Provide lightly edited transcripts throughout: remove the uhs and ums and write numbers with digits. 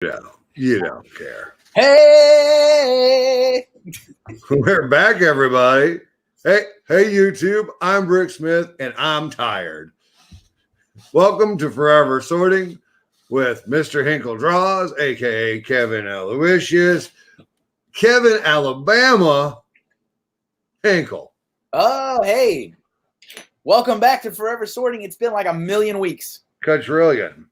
You don't care. Hey! We're back, everybody. Hey, YouTube. I'm Brick Smith, and I'm tired. Welcome to Forever Sorting with Mr. Hinkle Draws, a.k.a. Kevin Aloysius, Kevin Alabama, Hinkle. Oh, hey. Welcome back to Forever Sorting. It's been like a million weeks. Quadrillion.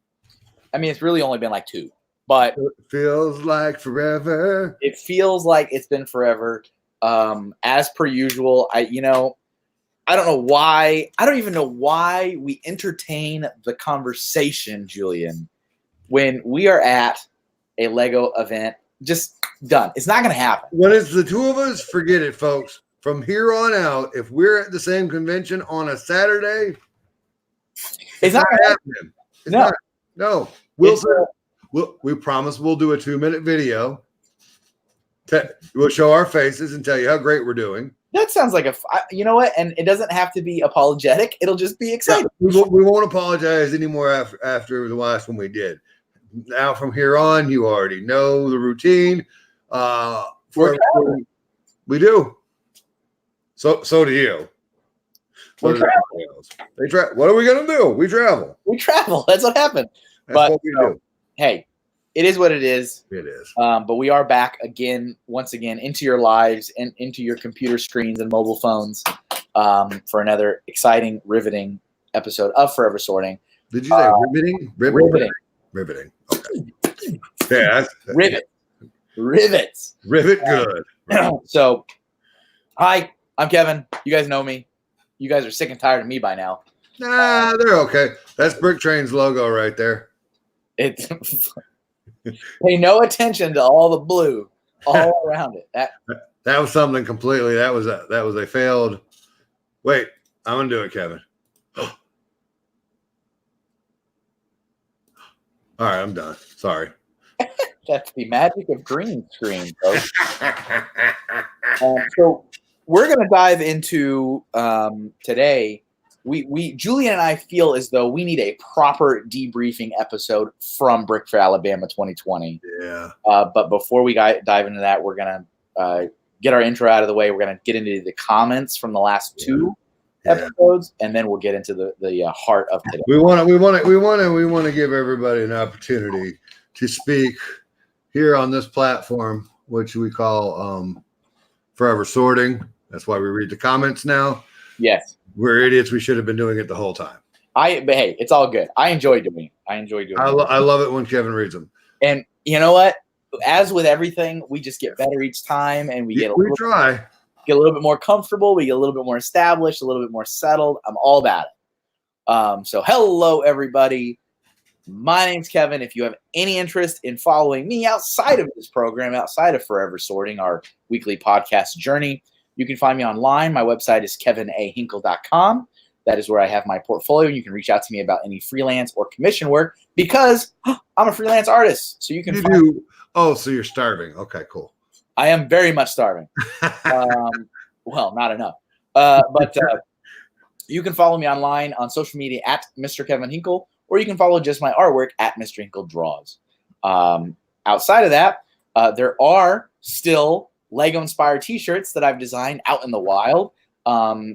I mean, it's really only been like 2. But it feels like forever. It feels like it's been forever. As per usual, I don't know why. I don't even know why we entertain the conversation, Julian, when we are at a Lego event. Just done. It's not going to happen. When it's the two of us, forget it, folks. From here on out, if we're at the same convention on a Saturday, it's not happening. No. We promise we'll do a 2-minute video. We'll show our faces and tell you how great we're doing. That sounds like you know what? And it doesn't have to be apologetic. It'll just be exciting. Yeah, we won't apologize anymore after the last one we did. Now from here on, you already know the routine. We do. So do you. What are we going to do? We travel. That's what happened. That's what we do. Hey, it is what it is. It is. But we are back once again, into your lives and into your computer screens and mobile phones for another exciting, riveting episode of Forever Sorting. Did you say riveting? Riveting. Okay. Yeah. Rivets. Rivet good. So, hi, I'm Kevin. You guys know me. You guys are sick and tired of me by now. Nah, they're okay. That's Brick Train's logo right there. It's pay no attention to all the blue all around it. That was something completely. That was a failed. Wait, I'm gonna do it, Kevin. All right, I'm done. Sorry. That's the magic of green screen, folks. So we're gonna dive into today. We Julian and I feel as though we need a proper debriefing episode from Brickfair Alabama 2020. Yeah. But before we dive into that, we're gonna get our intro out of the way. We're gonna get into the comments from the last 2 episodes, and then we'll get into the heart of today. We want to give everybody an opportunity to speak here on this platform, which we call Forever Sorting. That's why we read the comments now. Yes. We're idiots. We should have been doing it the whole time. But hey, it's all good. I enjoy doing it. I love it when Kevin reads them. And you know what? As with everything, we just get better each time, and we get a little bit more comfortable. We get a little bit more established, a little bit more settled. I'm all about it. So hello, everybody. My name's Kevin. If you have any interest in following me outside of this program, outside of Forever Sorting, our weekly podcast journey, you can find me online. My website is kevinahinkle.com. That is where I have my portfolio. You can reach out to me about any freelance or commission work because I'm a freelance artist. So you can so you're starving. Okay, cool. I am very much starving. Well, not enough. But you can follow me online on social media at Mr. Kevin Hinkle, or you can follow just my artwork at Mr. Hinkle Draws. Outside of that, there are still Lego-inspired T-shirts that I've designed out in the wild.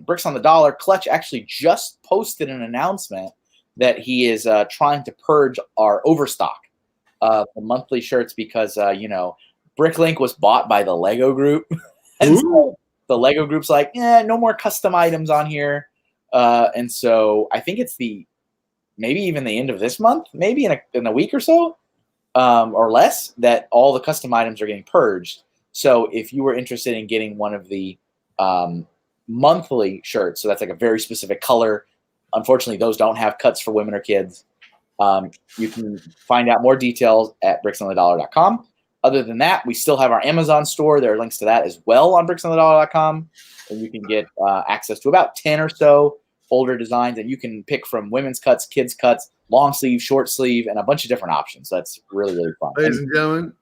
Bricks on the Dollar, Clutch actually just posted an announcement that he is trying to purge our overstock of the monthly shirts because, Bricklink was bought by the Lego Group. And so the Lego Group's like, no more custom items on here. And so I think it's maybe even the end of this month, maybe in a week or so, or less, that all the custom items are getting purged. So if you were interested in getting one of the monthly shirts, so that's like a very specific color, unfortunately, those don't have cuts for women or kids. You can find out more details at bricksonthedollar.com. Other than that, we still have our Amazon store. There are links to that as well on bricksonthedollar.com. And you can get access to about 10 or so older designs, and you can pick from women's cuts, kids' cuts, long sleeve, short sleeve, and a bunch of different options. So that's really, really fun. Ladies and gentlemen,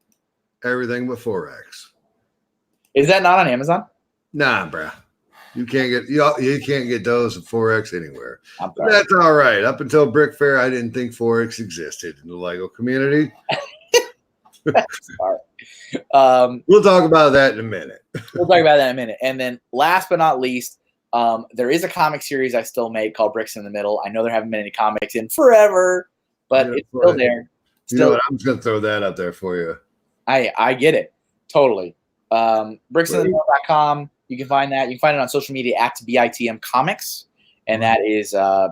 everything but 4X. Is that not on Amazon? Nah, bruh. You can't get those at 4X anywhere. But that's all right. Up until Brickfair, I didn't think 4X existed in the Lego community. Sorry. We'll talk about that in a minute. We'll talk about that in a minute. And then last but not least, there is a comic series I still make called Bricks in the Middle. I know there haven't been any comics in forever, but it's still there. You know what? I'm just going to throw that up there for you. I get it. Totally. Bricksinthemiddle.com. You can find that. You can find it on social media at BITM Comics. And that is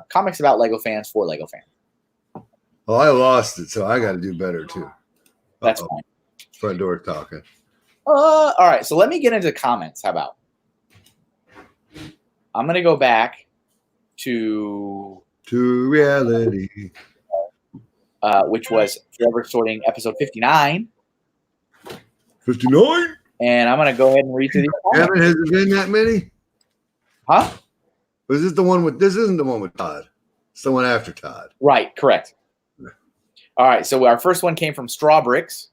comics about Lego fans for Lego fans. Well, I lost it, so I got to do better too. That's fine. Front door talking. All right, so let me get into comments. How about? I'm going to go back to reality, which was Forever Sorting episode 59. 59? And I'm going to go ahead and read through these comments. Kevin, has it been that many? Huh? Was this the one with? This isn't the one with Todd. It's the one after Todd. Right, correct. All right, so our first one came from Straw Bricks.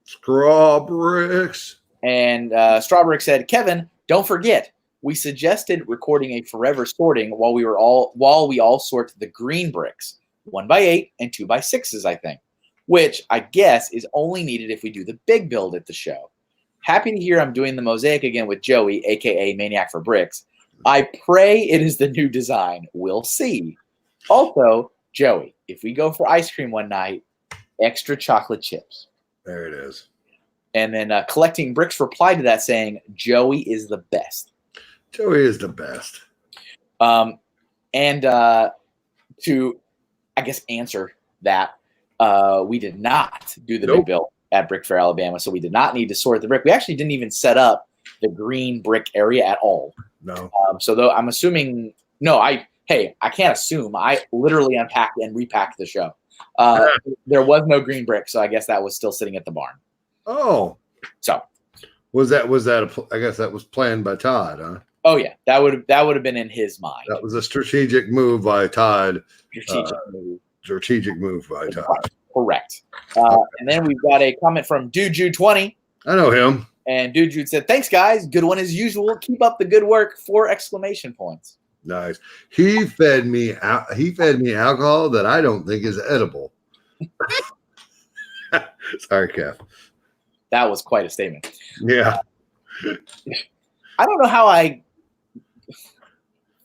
Straw Bricks. And Straw Bricks said, Kevin, don't forget, we suggested recording a Forever Sorting while we all sort the green bricks, 1x8 and 2x6s, I think, which I guess is only needed if we do the big build at the show. Happy to hear I'm doing the mosaic again with Joey, aka Maniac for Bricks. I pray it is the new design. We'll see. Also, Joey, if we go for ice cream one night, extra chocolate chips. There it is. And then Collecting Bricks replied to that saying, Joey is the best. Joey is the best. And to, I guess, answer that, we did not do the big build at Brickfair, Alabama, so we did not need to sort the brick. We actually didn't even set up the green brick area at all. No. So though I'm assuming, I can't assume. I literally unpacked and repacked the show. There was no green brick, so I guess that was still sitting at the barn. Oh. So was that I guess that was planned by Todd, huh? Oh yeah, that would have been in his mind. That was a strategic move by Todd. Strategic move by Todd. Correct. And then we've got a comment from Dude Jude 20. I know him. And Dude Jude said, "Thanks, guys. Good one as usual. Keep up the good work." 4 exclamation points. Nice. He fed me alcohol that I don't think is edible. Sorry, Kev. That was quite a statement. Yeah. I don't know how I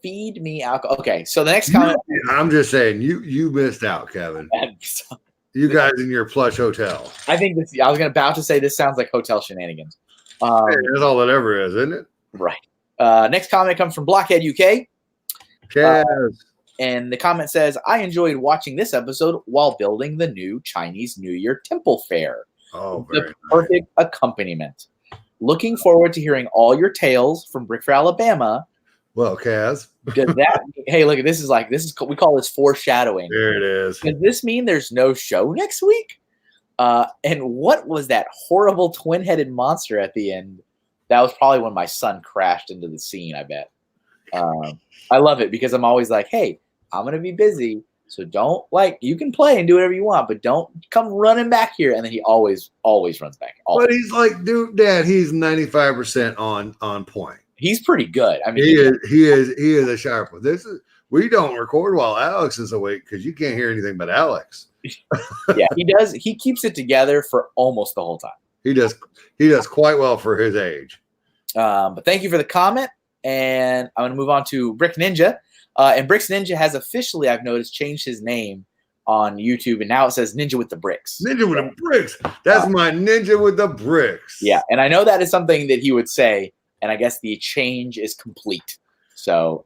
feed me alcohol. Okay, so the next comment. I'm just saying, you missed out, Kevin. You guys in your plush hotel. I think this. I was about to say this sounds like hotel shenanigans. That's all it ever is, isn't it? Right. Next comment comes from Blockhead UK. And the comment says, I enjoyed watching this episode while building the new Chinese New Year temple fair. Oh, very the perfect accompaniment. Looking forward to hearing all your tales from Brickfair, Alabama. Well, Kaz. Does that? Hey, look, this is we call this foreshadowing. There it is. Does this mean there's no show next week? And what was that horrible twin-headed monster at the end? That was probably when my son crashed into the scene, I bet. I love it because I'm always like, hey, I'm going to be busy. So don't you can play and do whatever you want, but don't come running back here. And then he always runs back. Always. But he's like, dude, Dad, he's 95% on point. He's pretty good. I mean, he is a sharp one. We don't record while Alex is awake because you can't hear anything but Alex. Yeah, he does. He keeps it together for almost the whole time. He does quite well for his age. But thank you for the comment. And I'm going to move on to Brick Ninja. And Bricks Ninja has officially, I've noticed, changed his name on YouTube. And now it says Ninja with the Bricks. Ninja with the Bricks. That's my Ninja with the Bricks. Yeah. And I know that is something that he would say. And I guess the change is complete. So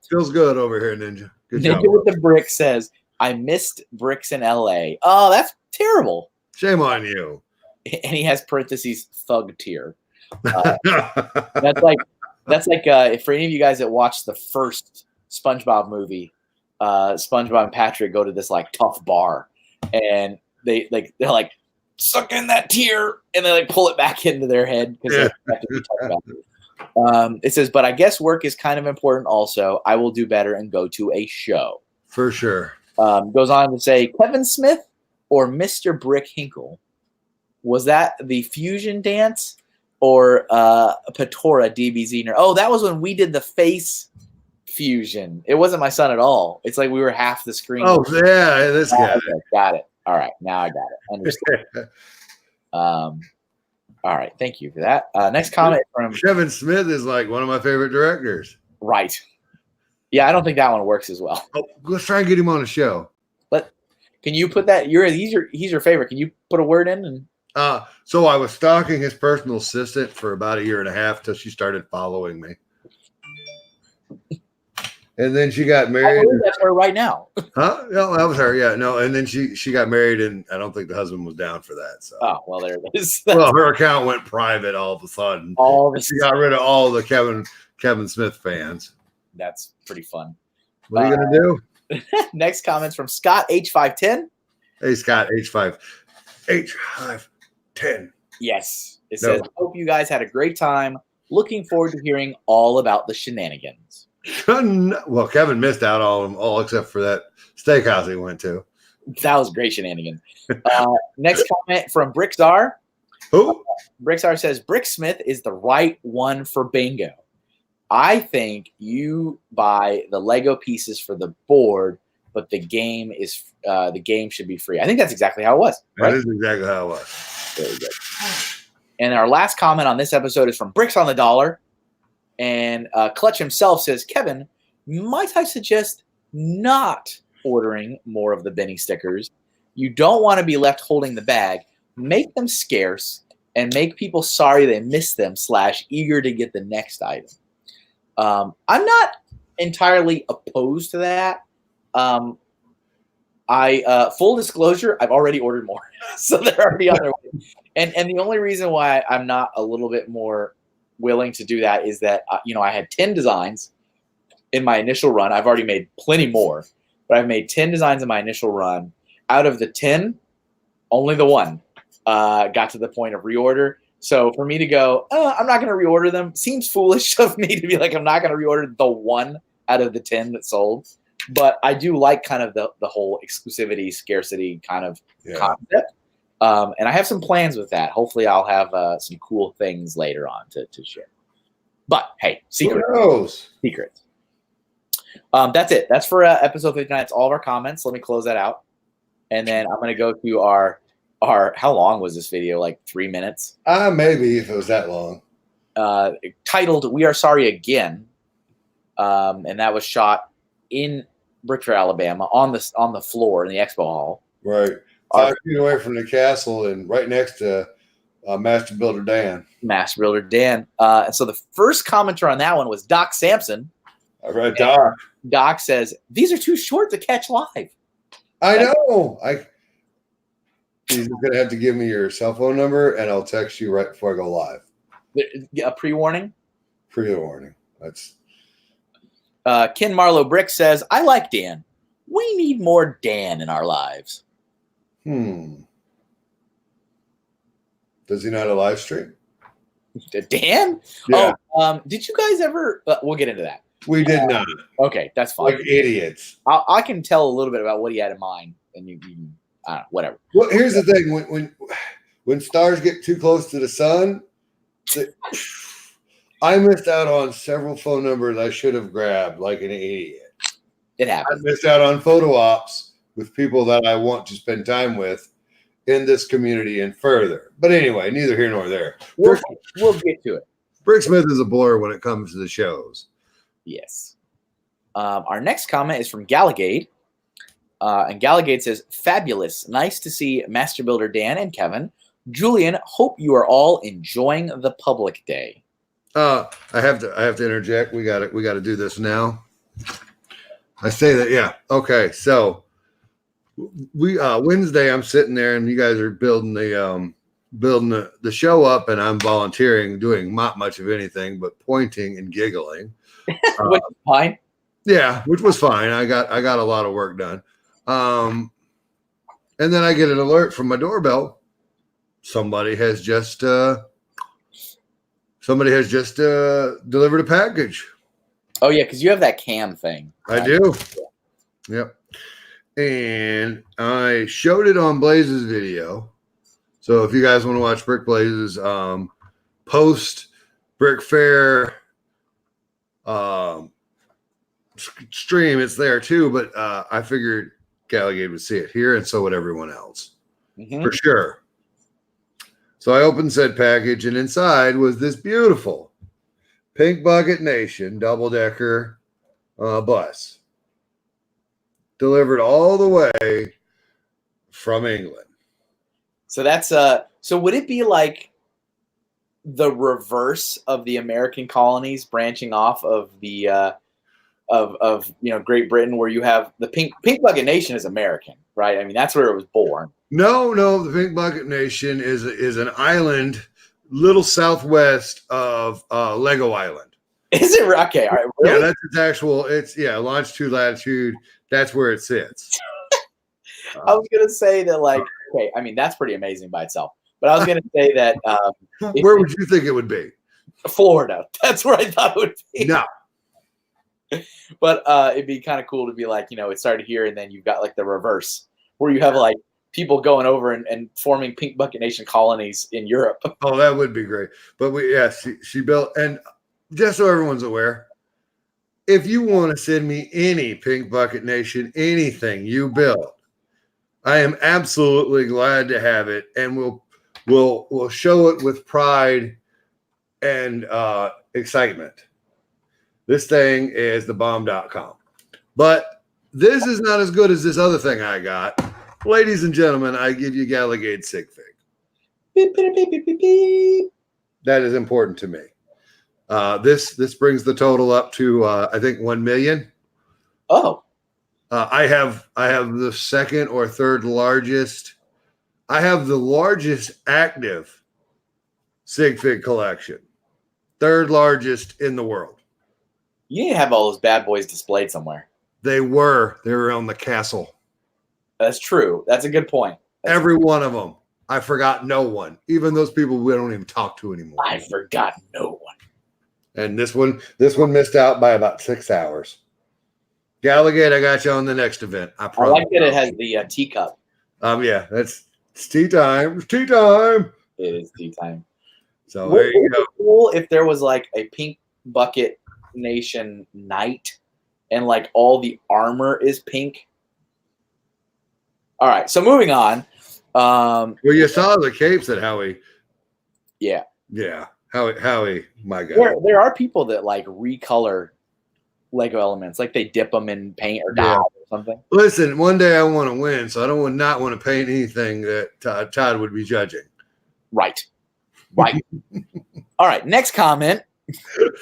feels good over here, Ninja. Good Ninja job. with the Bricks says, I missed bricks in LA. Oh, that's terrible. Shame on you. And he has parentheses thug tier. That's like if for any of you guys that watched the first SpongeBob movie, SpongeBob and Patrick go to this tough bar, and they're like suck in that tear, and they pull it back into their head because they have to be tough about it. It says, but I guess work is kind of important also. I will do better and go to a show for sure. Goes on to say, Kevin Smith or Mr. Brick Hinkle, was that the fusion dance? Or Patora DBZ. Oh, that was when we did the face fusion. It wasn't my son at all. It's like we were half the screen. Oh, yeah, this guy. Okay, got it. All right, now I got it. Understand. All right, thank you for that. Next comment from Kevin Smith is like one of my favorite directors. Right. Yeah, I don't think that one works as well. Oh, let's try and get him on the show. Can you put that? He's your favorite. Can you put a word in? And So I was stalking his personal assistant for about a year and a half till she started following me. And then she got I married. believe that's her right now. Huh? No, that was her. Yeah, no. And then she got married, and I don't think the husband was down for that. So, Oh well, there it is. well, her account went private all of a sudden. She got rid of all the Kevin Smith fans. That's pretty fun. What are you gonna do? Next comments from Scott H510. Hey, Scott H510. Yes, it says, "Hope you guys had a great time. Looking forward to hearing all about the shenanigans." Well, Kevin missed out on them all except for that steakhouse he went to. That was great shenanigans. Next comment from Brickzar. Who? Brickzar says, "Brick Smith is the right one for bingo. I think you buy the Lego pieces for the board, but the game should be free." I think that's exactly how it was. Right? That is exactly how it was. Very good. And our last comment on this episode is from Bricks on the Dollar. And Clutch himself says, "Kevin, might I suggest not ordering more of the Benny stickers? You don't want to be left holding the bag. Make them scarce and make people sorry they missed them / eager to get the next item." I'm not entirely opposed to that. Full disclosure, I've already ordered more, so they're already on their way. And the only reason why I'm not a little bit more willing to do that is that I had 10 designs in my initial run. I've already made plenty more, but I've made 10 designs in my initial run. Out of the 10, only the one got to the point of reorder. So for me to go, I'm not going to reorder them seems foolish of me to be like, I'm not going to reorder the one out of the 10 that sold. But I do like kind of the whole exclusivity, scarcity kind of concept. And I have some plans with that. Hopefully I'll have some cool things later on to share. But hey, secret. Who knows? Secret. That's it. That's for episode 59. That's all of our comments. Let me close that out. And then I'm going to go to our how long was this video? Like 3 minutes? Maybe if it was that long. Titled "We Are Sorry Again." And that was shot in Brickfair, Alabama, on the floor in the expo hall. Right. 5 feet away from the castle and right next to Master Builder Dan. Master Builder Dan. And so the first commenter on that one was Doc Sampson. All right, Doc. Doc says, "These are too short to catch live." I know. You're going to have to give me your cell phone number, and I'll text you right before I go live. A pre-warning? Pre-warning. That's Ken Marlowe Brick says, "I like Dan. We need more Dan in our lives." Does he not a live stream? Dan? Yeah. Oh, did you guys ever? We'll get into that. We did not. Okay, that's fine. Like idiots. I can tell a little bit about what he had in mind, and you I don't know, whatever. Well, here's the thing: when stars get too close to the sun, I missed out on several phone numbers I should have grabbed like an idiot. It happens. I missed out on photo ops with people that I want to spend time with in this community and further. But anyway, neither here nor there. We'll get to it. Brick Smith is a blur when it comes to the shows. Yes. Our next comment is from Gallagade. And Gallagade says, "Fabulous. Nice to see Master Builder Dan and Kevin. Julian, hope you are all enjoying the public day." I have to interject. We got to do this now. I say that, yeah. Okay, so we Wednesday I'm sitting there and you guys are building the show up, and I'm volunteering, doing not much of anything but pointing and giggling. Which is fine. Yeah, which was fine. I got a lot of work done. And then I get an alert from my doorbell. Somebody has just delivered a package. Oh yeah, because you have that cam thing. I do. Yep. And I showed it on Blaze's video. So if you guys want to watch Brick Blaze's post Brickfair stream, it's there too. But I figured Gallagade would see it here, and so would everyone else. For sure. So I opened said package, and inside was this beautiful Pink Bucket Nation double-decker bus, delivered all the way from England. So that's so would it be like the reverse of the American colonies branching off of the of Great Britain, where you have the Pink Bucket Nation is American, right? I mean, that's where it was born. No, the Pink Bucket Nation is an island, little southwest of Lego Island. Is it okay? All right, really? Yeah, that's its actual. It's longitude, latitude. That's where it sits. I was gonna say that, like, okay, I mean that's pretty amazing by itself. But I was gonna say that where would you think it would be? Florida. That's where I thought it would be. No. But it'd be kind of cool to be like, it started here, and then you've got like the reverse, where you have like people going over and forming Pink Bucket Nation colonies in Europe. Oh, that would be great. But she built, and just so everyone's aware, if you want to send me any Pink Bucket Nation, anything you build, I am absolutely glad to have it, and we'll show it with pride and excitement. This thing is thebomb.com. But this is not as good as this other thing I got. Ladies and gentlemen, I give you Gallagade Sig Fig. Beep, beep, beep, beep, beep, beep. That is important to me. This brings the total up to I think 1 million. Oh. I have the second or third largest. I have the largest active Sig Fig collection. Third largest in the world. You need to have all those bad boys displayed somewhere. They were on the castle. That's true. That's a good point. Every one of them. I forgot no one. Even those people we don't even talk to anymore. I forgot no one. And this one missed out by about 6 hours. Gallagade, I got you on the next event. I promise. I like that it has the teacup. Yeah, it's tea time. It's tea time. It is tea time. So there you go. Cool if there was like a Pink Bucket Nation night and like all the armor is pink. All right, so moving on. Well, you saw the capes that Howie. Yeah. Yeah. Howie, my God. There are people that like recolor Lego elements, like they dip them in paint or dye or something. Listen, one day I want to win, so I don't not want to paint anything that Todd would be judging. Right. All right, next comment.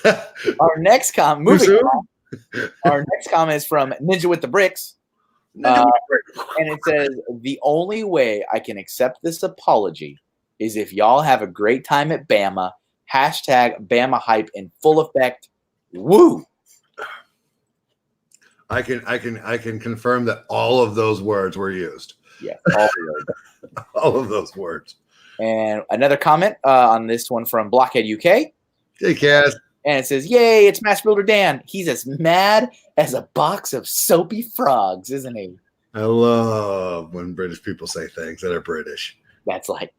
Our next comment. Moving on. Our next comment is from Ninja with the Bricks. And it says, the only way I can accept this apology is if y'all have a great time at Bama. Hashtag Bama hype in full effect. Woo! I can confirm that all of those words were used. Yeah, all of those words. And another comment on this one from Blockhead UK. Hey, Cass. And it says, yay, it's Master Builder Dan. He's as mad as a box of soapy frogs, isn't he? I love when British people say things that are British. That's like,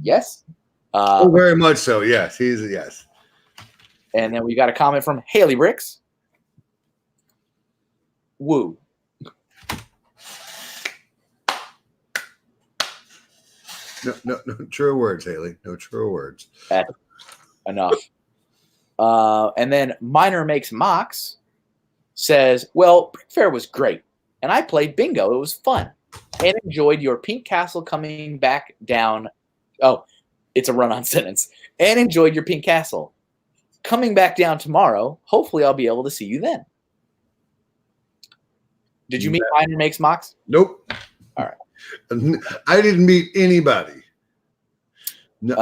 yes. Very much so, yes. He's a yes. And then we got a comment from Haley Bricks. Woo. No true words, Haley. No true words. That's enough. And then Miner Makes Mocks says, well, Brickfair was great, and I played bingo. It was fun, and enjoyed your pink castle coming back down. Oh, it's a run-on sentence. And enjoyed your pink castle. Coming back down tomorrow. Hopefully I'll be able to see you then. Did you meet Miner Makes Mocks? Nope. All right. I didn't meet anybody. No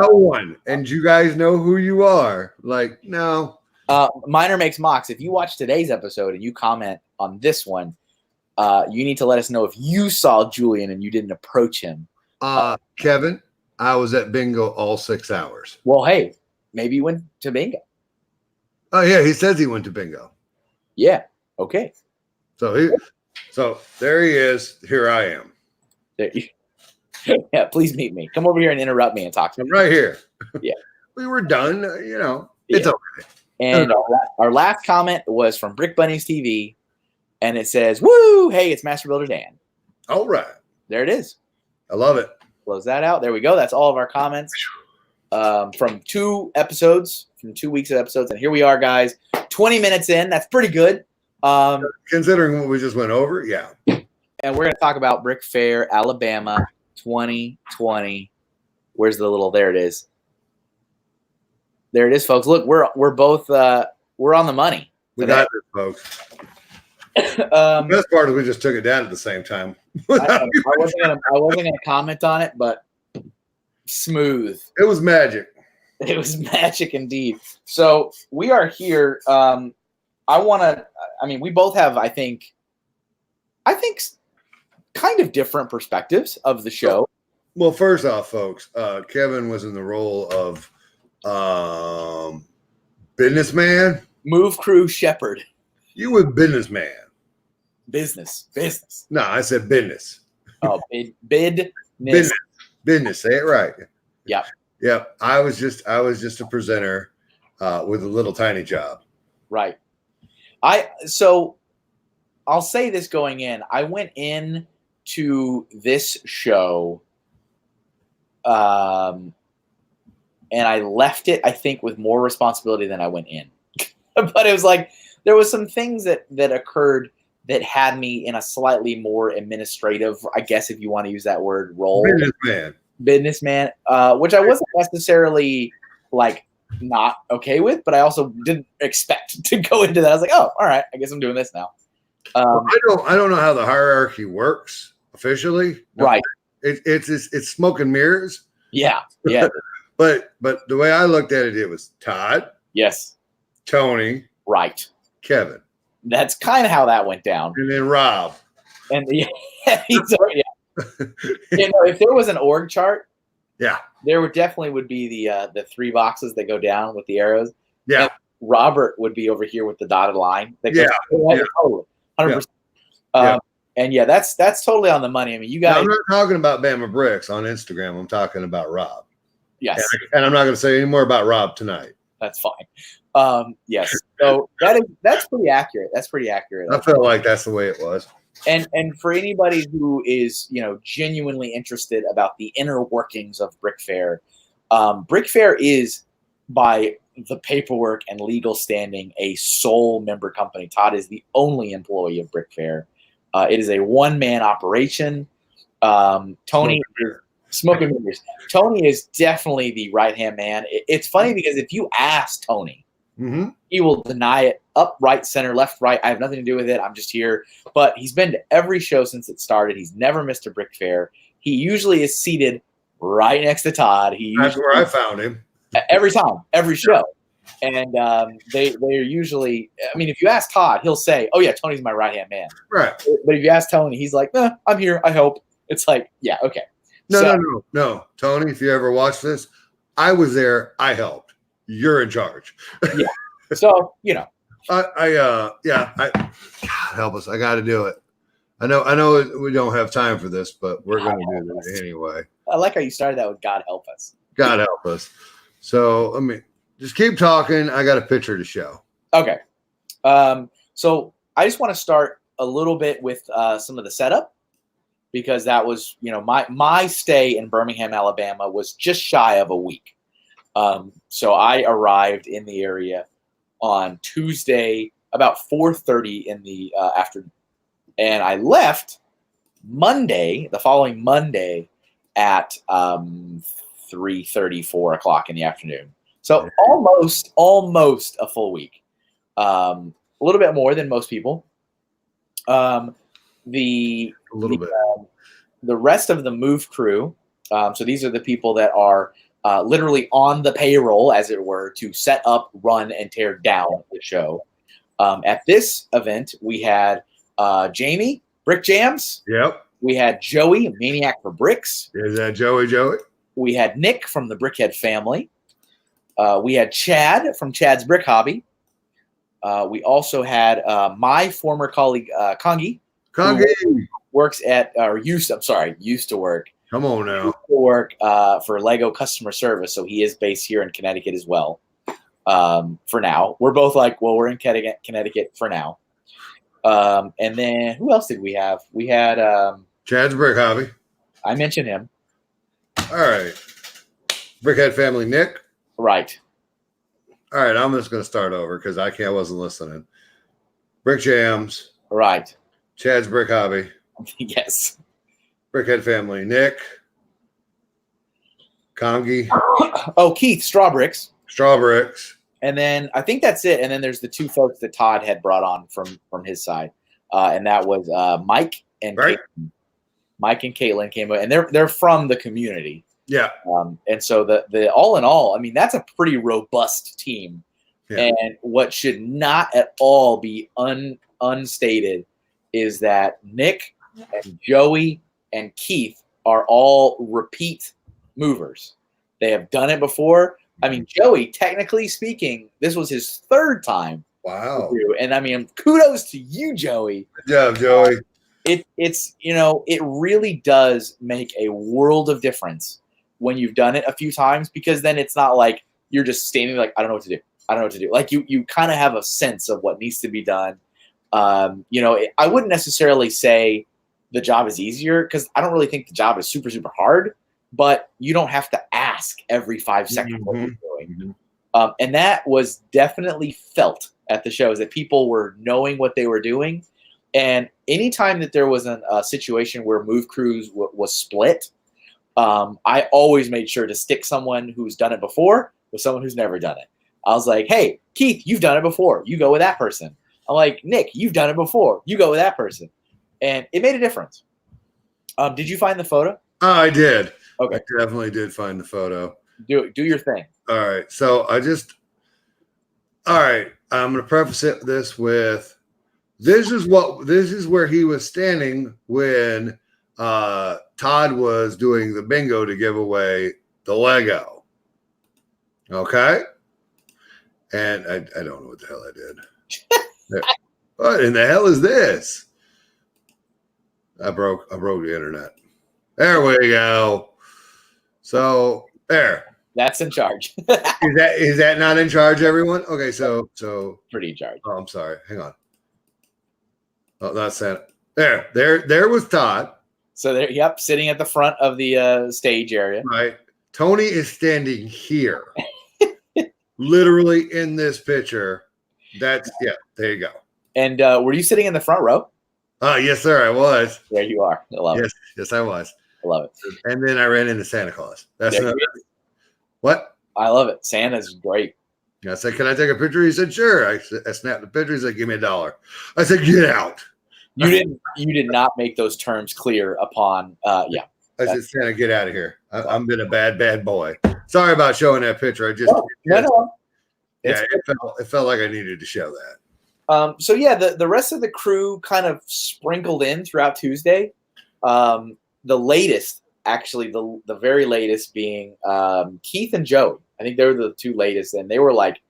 one. And you guys know who you are. Like, no. Miner Makes Mocks. If you watch today's episode and you comment on this one, you need to let us know if you saw Julian and you didn't approach him. Kevin, I was at bingo all 6 hours. Well, hey, maybe you went to bingo. Oh, yeah. He says he went to bingo. Yeah. Okay. So there he is. Here I am. Yeah, please meet me. Come over here and interrupt me and talk to me. I'm right here. Yeah. We were done. It's okay. And our last comment was from Brick Bunnies TV, and it says, woo, hey, it's Master Builder Dan. All right. There it is. I love it. Close that out. There we go. That's all of our comments from 2 episodes, from 2 weeks of episodes. And here we are, guys, 20 minutes in. That's pretty good. Considering what we just went over, yeah. And we're going to talk about Brickfair Alabama 2020. Where's the little? There it is. There it is, folks. Look, we're both we're on the money. We got this, folks. The best part is we just took it down at the same time. I wasn't gonna comment on it, but smooth. It was magic. It was magic indeed. So we are here. We both have, I think, kind of different perspectives of the show. Well, first off, folks, Kevin was in the role of businessman. Move crew shepherd. You were businessman. Business. No, I said business. Oh, bid. Business. Say it right. Yep. I was just a presenter with a little tiny job. Right. So I'll say this going in. I went in to this show, and I left it, I think, with more responsibility than I went in. But it was like there was some things that occurred that had me in a slightly more administrative, I guess if you want to use that word, role. Businessman, which I wasn't necessarily like not okay with, but I also didn't expect to go into that. I was like, oh, all right, I guess I'm doing this now. I don't know how the hierarchy works officially. No, right. It's smoke and mirrors. Yeah. But the way I looked at it, it was Todd. Yes. Tony. Right. Kevin. That's kind of how that went down. And then Rob. And if there was an org chart, there definitely would be the 3 boxes that go down with the arrows. Yeah. And Robert would be over here with the dotted line. That goes totally, 100%. And that's totally on the money. I mean, you guys. Now, I'm not talking about Bama Bricks on Instagram. I'm talking about Rob. Yes. And I'm not going to say any more about Rob tonight. That's fine. Yes. So that's pretty accurate. That's pretty accurate. I felt like that's the way it was. And for anybody who is, genuinely interested about the inner workings of Brickfair, Brickfair is, by the paperwork and legal standing, a sole member company. Todd is the only employee of Brickfair. It is a one-man operation. Tony is smoking mirrors. Tony is definitely the right-hand man. It's funny because if you ask Tony, he will deny it up, right, center, left, right. I have nothing to do with it. I'm just here. But he's been to every show since it started. He's never missed a Brickfair. He usually is seated right next to Todd. That's where I found him. Every time, every show. And they're usually, I mean, if you ask Todd, he'll say, oh, yeah, Tony's my right-hand man. Right. But if you ask Tony, he's like, I'm here, I hope. It's like, yeah, okay. No. Tony, if you ever watch this, I was there. I helped. You're in charge. Yeah. So, God, help us. I got to do it. I know we don't have time for this, but we're going to do this anyway. I like how you started that with God help us. God help us. So, just keep talking. I got a picture to show. Okay. So I just want to start a little bit with some of the setup, because that was, my stay in Birmingham, Alabama was just shy of a week. So I arrived in the area on Tuesday about 4:30 in the afternoon, and I left the following Monday at 3:30, 4 o'clock in the afternoon. So almost a full week. A little bit more than most people. The rest of the move crew. So these are the people that are literally on the payroll, as it were, to set up, run, and tear down the show. At this event, we had Jamie, Brick Jams. Yep. We had Joey, Maniac for Bricks. Is that Joey? We had Nick from the Brickhead family. We had Chad from Chad's Brick Hobby. We also had my former colleague, Kongi. Works at, used to work. Come on now. Used to work for Lego customer service. So he is based here in Connecticut as well. For now. We're both like, well, we're in Connecticut for now. And then who else did we have? We had Chad's Brick Hobby. I mentioned him. All right. Brickhead family, Nick. Right. All right, I'm just going to start over because I wasn't listening. Brick Jams. Right. Chad's Brick Hobby. Yes. Brickhead family, Nick. Congi. Oh, Keith, Strawbricks. Strawbricks. And then I think that's it. And then there's the two folks that Todd had brought on from his side. And that was Mike and Right. Caitlin. Mike and Caitlin came and they're from the community. Yeah. And so the all in all, I mean, that's a pretty robust team. Yeah. And what should not at all be unstated is that Nick and Joey and Keith are all repeat movers. They have done it before. I mean, Joey, technically speaking, this was his third time. Wow. And I mean, kudos to you, Joey. Good job, Joey. It's it really does make a world of difference when you've done it a few times, because then it's not like you're just standing like, I don't know what to do. I don't know what to do. Like you kind of have a sense of what needs to be done. I wouldn't necessarily say the job is easier, because I don't really think the job is super, super hard, but you don't have to ask every 5 seconds what you're doing. And that was definitely felt at the shows, that people were knowing what they were doing. And anytime that there was a situation where move crews was split, I always made sure to stick someone who's done it before with someone who's never done it. I was like, hey, Keith, you've done it before. You go with that person. I'm like, Nick, you've done it before. You go with that person. And it made a difference. Did you find the photo? Oh, I did. Okay. I definitely did find the photo. Do your thing. All right. So all right. I'm going to preface this with, this is where he was standing when Todd was doing the bingo to give away the Lego. Okay. And I don't know what the hell I did. What in the hell is this? I broke the internet. There we go. So there. That's in charge. Is that not in charge, everyone? Okay, so Pretty in charge. oh, I'm sorry. Hang on. Oh, that's that. There was Todd. So there, yep, sitting at the front of the stage area. Right. Tony is standing here. Literally in this picture. There you go. And were you sitting in the front row? Yes, sir, I was. There you are. I love it. Yes, I was. I love it. And then I ran into Santa Claus. That's There not, you what? I love it. Santa's great. I said, can I take a picture? He said, sure. I snapped the picture. He said, give me $1. I said, get out. You did not make those terms clear upon I said, Santa, get out of here. I'm been a bad boy. Sorry about showing that picture. I just no. Yeah, it felt like I needed to show that. So yeah, the rest of the crew kind of sprinkled in throughout Tuesday. The latest, actually, the very latest being Keith and Joey. I think they were the two latest, and they were like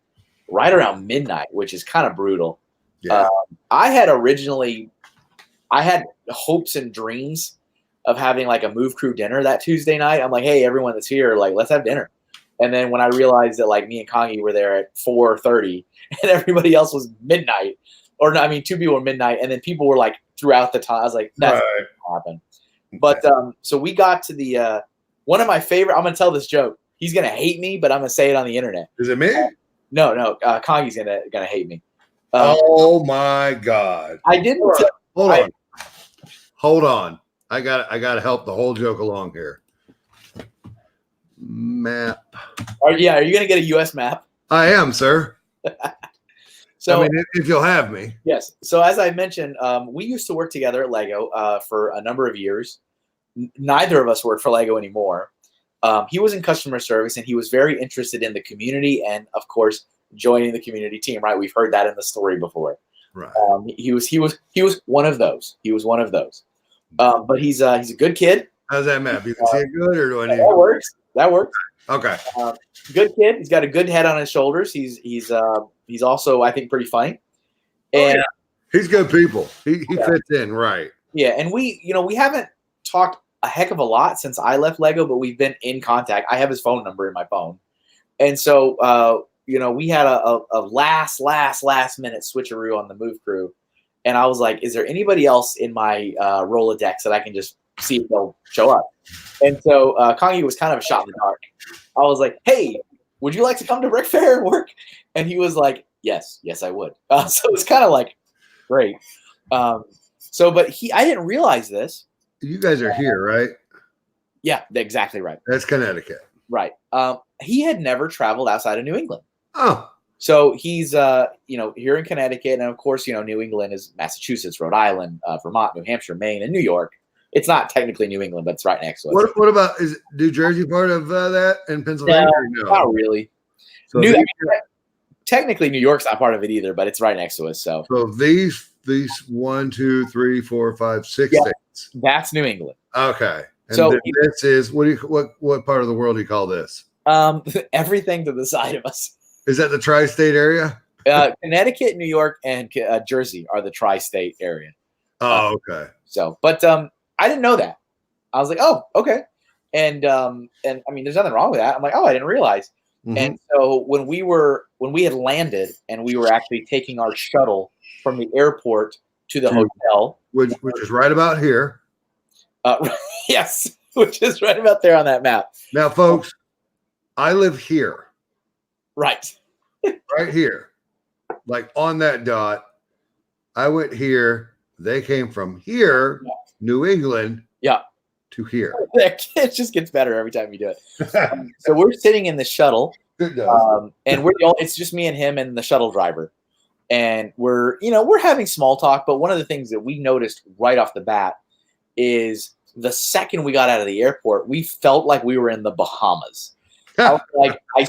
right around midnight, which is kind of brutal. Yeah. I had hopes and dreams of having like a move crew dinner that Tuesday night. I'm like, hey, everyone that's here, like, let's have dinner. And then when I realized that like me and Kongi were there at 4:30 and everybody else was midnight, or no, I mean, two people were midnight, and then people were like throughout the time. I was like, that's not gonna happen. But so we got to the one of my favorite. I'm gonna tell this joke. He's gonna hate me, but I'm gonna say it on the internet. Is it me? No. Kongi's gonna hate me. Oh my God! I didn't. Hold on. I got to help the whole joke along here. Map. Are you gonna get a U.S. map? I am, sir. So, I mean, if you'll have me. Yes. So as I mentioned, we used to work together at Lego for a number of years. Neither of us work for Lego anymore. He was in customer service, and he was very interested in the community and, of course, joining the community team. Right? We've heard that in the story before. Right. He was one of those. He was one of those. But he's a good kid. How's that map? You can see it good, or do I need? That works. Okay. Good kid. He's got a good head on his shoulders. He's also, I think, pretty funny. And he's good people. He fits in right. Yeah, and we haven't talked a heck of a lot since I left Lego, but we've been in contact. I have his phone number in my phone, and so we had a last minute switcheroo on the move crew, and I was like, is there anybody else in my Rolodex that I can just see if they'll show up. And so Kongi was kind of a shot in the dark. I was like, hey, would you like to come to Brickfair and work? And he was like, yes, I would. So it's kind of like, great. But I didn't realize this. You guys are here, right? Yeah, exactly right. That's Connecticut. Right. He had never traveled outside of New England. Oh. So he's, here in Connecticut. And of course, New England is Massachusetts, Rhode Island, Vermont, New Hampshire, Maine, and New York. It's not technically New England, but it's right next to it. What about, is New Jersey part of that in Pennsylvania? No, not really. So technically, New York's not part of it either, but it's right next to us. So these 1, 2, 3, 4, 5, 6 states. That's New England. Okay. And so this is what part of the world do you call this? Everything to the side of us. Is that the tri-state area? Connecticut, New York, and Jersey are the tri-state area. Oh, okay. But I didn't know that. I was like, oh, okay. And I mean, there's nothing wrong with that. I'm like, oh, I didn't realize. Mm-hmm. And so when we had landed and we were actually taking our shuttle from the airport to the hotel, which is right about here. Yes, which is right about there on that map. Now, folks, I live here. Right. Right here. Like on that dot. I went here. They came from here, New England, to here. It just gets better every time you do it. So we're sitting in the shuttle, it does. And it's just me and him and the shuttle driver, and we're having small talk. But one of the things that we noticed right off the bat is the second we got out of the airport, we felt like we were in the Bahamas. I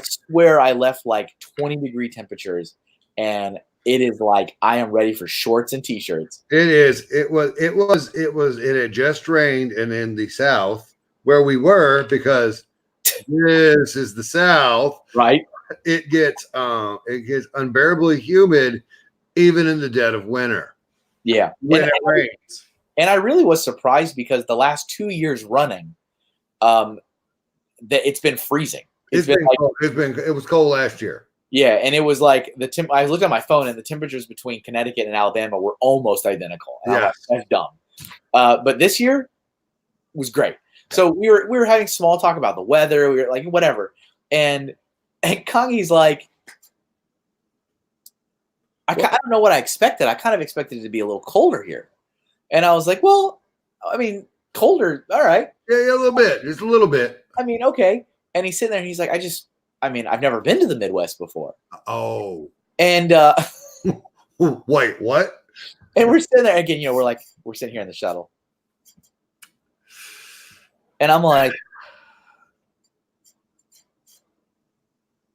swear I left like 20-degree temperatures, and it is like I am ready for shorts and t-shirts. It is. It had just rained, and in the South where we were, because this is the South, right? It gets unbearably humid even in the dead of winter. Yeah, when it rains. And I really was surprised because the last 2 years running, that it's been freezing. It was cold last year. Yeah, and it was like I looked at my phone and the temperatures between Connecticut and Alabama were almost identical. And yeah, that's dumb. But this year was great. So we were having small talk about the weather. We were like, whatever. And Kongi's like, I don't know what I expected. I kind of expected it to be a little colder here. And I was like, well, I mean, colder. All right. Yeah, a little bit. Just a little bit. I mean, okay. And he's sitting there and he's like, I've never been to the Midwest before. Oh. And wait, what? And we're sitting there again, we're sitting here in the shuttle. And I'm like,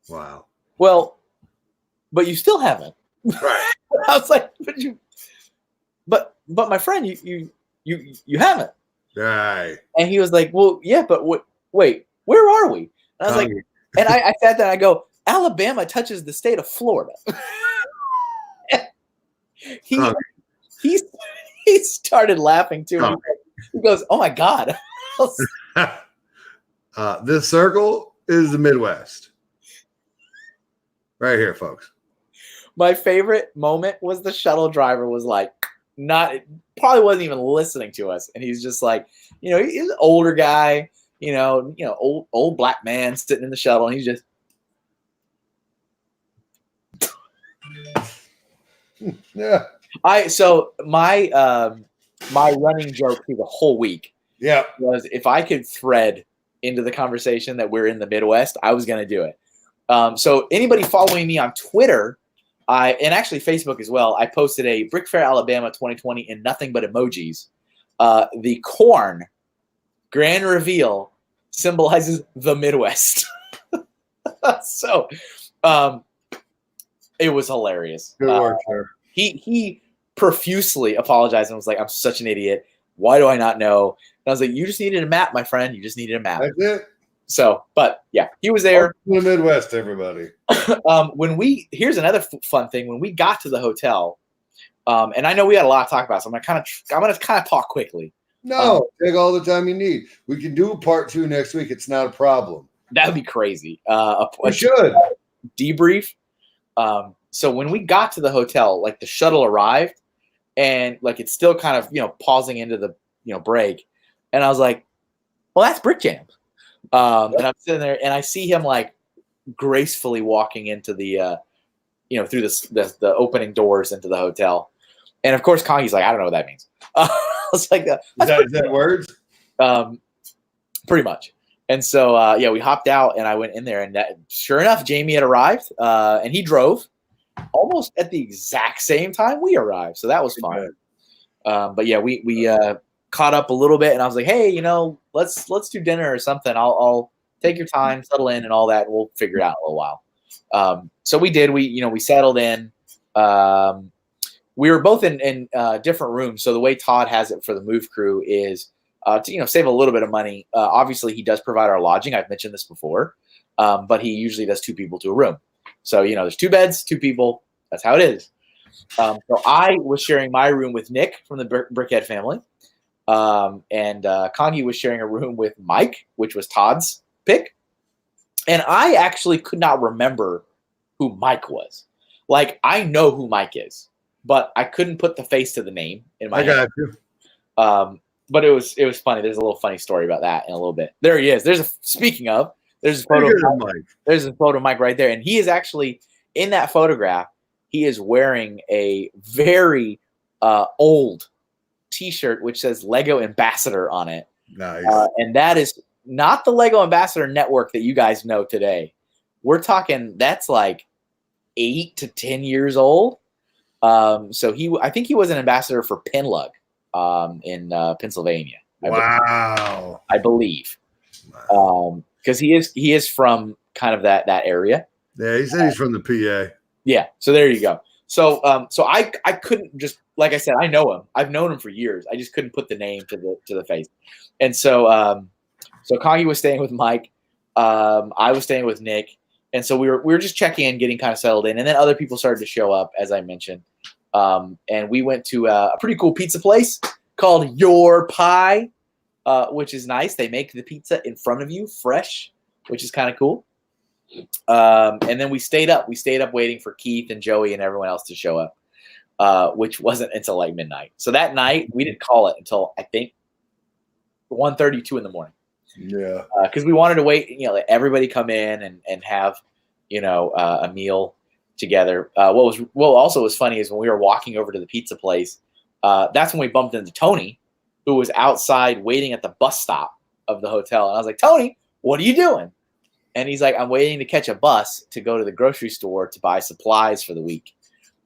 wow. Well, but you still haven't. Right. I was like, but my friend, you haven't. Right. And he was like, well, yeah, but wait, where are we? And I was like, and I sat there and I go, Alabama touches the state of Florida. He started laughing too. He goes, oh my God. This circle is the Midwest. Right here, folks. My favorite moment was the shuttle driver was like, probably wasn't even listening to us. And he's just like, he's an older guy, old black man sitting in the shuttle. And he's just. Yeah. So my running joke through the whole week was if I could thread into the conversation that we're in the Midwest, I was going to do it. So anybody following me on Twitter, and actually Facebook as well, I posted a Brickfair Alabama 2020 in nothing but emojis. The corn grand reveal symbolizes the Midwest. So it was hilarious. Good work, sir. He profusely apologized and was like, I'm such an idiot. Why do I not know? And I was like, you just needed a map, my friend. You just needed a map. That's it. So, but yeah, he was there. The Midwest, everybody. Here's another fun thing. When we got to the hotel, and I know we had a lot to talk about, so I'm gonna kind of talk quickly. No, take all the time you need. We can do part 2 next week. It's not a problem. That would be crazy. We should debrief. So when we got to the hotel, like the shuttle arrived, and like it's still kind of pausing into the break. And I was like, well, that's Brick Jams. And I'm sitting there, and I see him like gracefully walking into the, through the opening doors into the hotel. And of course, Kongi's like, I don't know what that means. I was like, Is that words? Pretty much. And so, we hopped out, and I went in there, and sure enough, Jamie had arrived, and he drove almost at the exact same time we arrived. So that was fun. But yeah, we caught up a little bit, and I was like, hey, let's do dinner or something. I'll take your time, settle in, and all that. And we'll figure it out in a little while. So we did. We settled in. We were both in different rooms. So the way Todd has it for the move crew is to save a little bit of money. Obviously, he does provide our lodging. I've mentioned this before, but he usually does 2 people to a room. So there's 2 beds, 2 people. That's how it is. So I was sharing my room with Nick from the Brickhead family. And Kongi was sharing a room with Mike, which was Todd's pick. And I actually could not remember who Mike was. Like, I know who Mike is, but I couldn't put the face to the name in my head. I got you. But it was funny. There's a little funny story about that in a little bit. There he is. There's a photo of Mike. There's a photo of Mike right there. And he is actually, in that photograph, he is wearing a very old T-shirt which says Lego Ambassador on it. Nice. And that is not the Lego Ambassador network that you guys know today. We're talking that's like 8 to 10 years old. So I think he was an ambassador for Pinlug in Pennsylvania. I believe. Because he is from kind of that area. Yeah, he said he's from the PA. Yeah, so there you go. So I couldn't just, like I said, I know him. I've known him for years. I just couldn't put the name to the face. And so Kongi was staying with Mike. I was staying with Nick. And so we were just checking in, getting kind of settled in, and then other people started to show up, as I mentioned. And we went to a pretty cool pizza place called Your Pie, which is nice. They make the pizza in front of you, fresh, which is kind of cool. And then we stayed up. We stayed up waiting for Keith and Joey and everyone else to show up, which wasn't until like midnight. So that night we didn't call it until I think 1:32 in the morning. Yeah. Because we wanted to wait, let everybody come in and have, a meal together. What also was funny is when we were walking over to the pizza place, that's when we bumped into Tony, who was outside waiting at the bus stop of the hotel. And I was like, Tony, what are you doing? And he's like, I'm waiting to catch a bus to go to the grocery store to buy supplies for the week.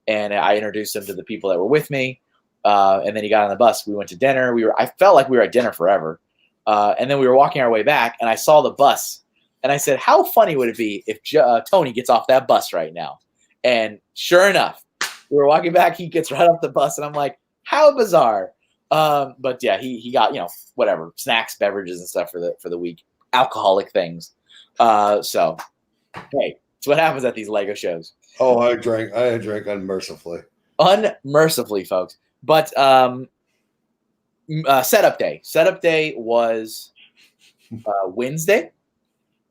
And I introduced him to the people that were with me. And then he got on the bus. We went to dinner. I felt like we were at dinner forever. And then we were walking our way back, and I saw the bus. And I said, how funny would it be if Tony gets off that bus right now? And sure enough, we were walking back. He gets right off the bus, and I'm like, how bizarre. But yeah, he got, whatever, snacks, beverages, and stuff for the week, alcoholic things. So, hey, it's what happens at these Lego shows. Oh, I drank unmercifully. Unmercifully, folks. But setup day. Setup day was Wednesday.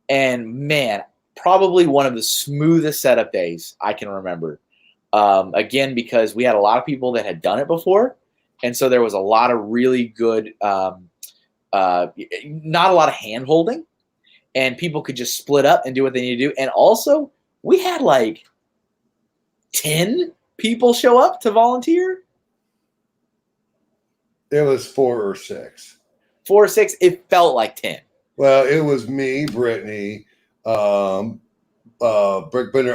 And man, probably one of the smoothest setup days I can remember. Again, because we had a lot of people that had done it before. And so there was a lot of really good, not a lot of hand holding. And people could just split up and do what they need to do. And also, we had like 10 people show up to volunteer. It was 4 or 6. 4 or 6. It felt like 10. Well, it was me, Brittany, Brickbender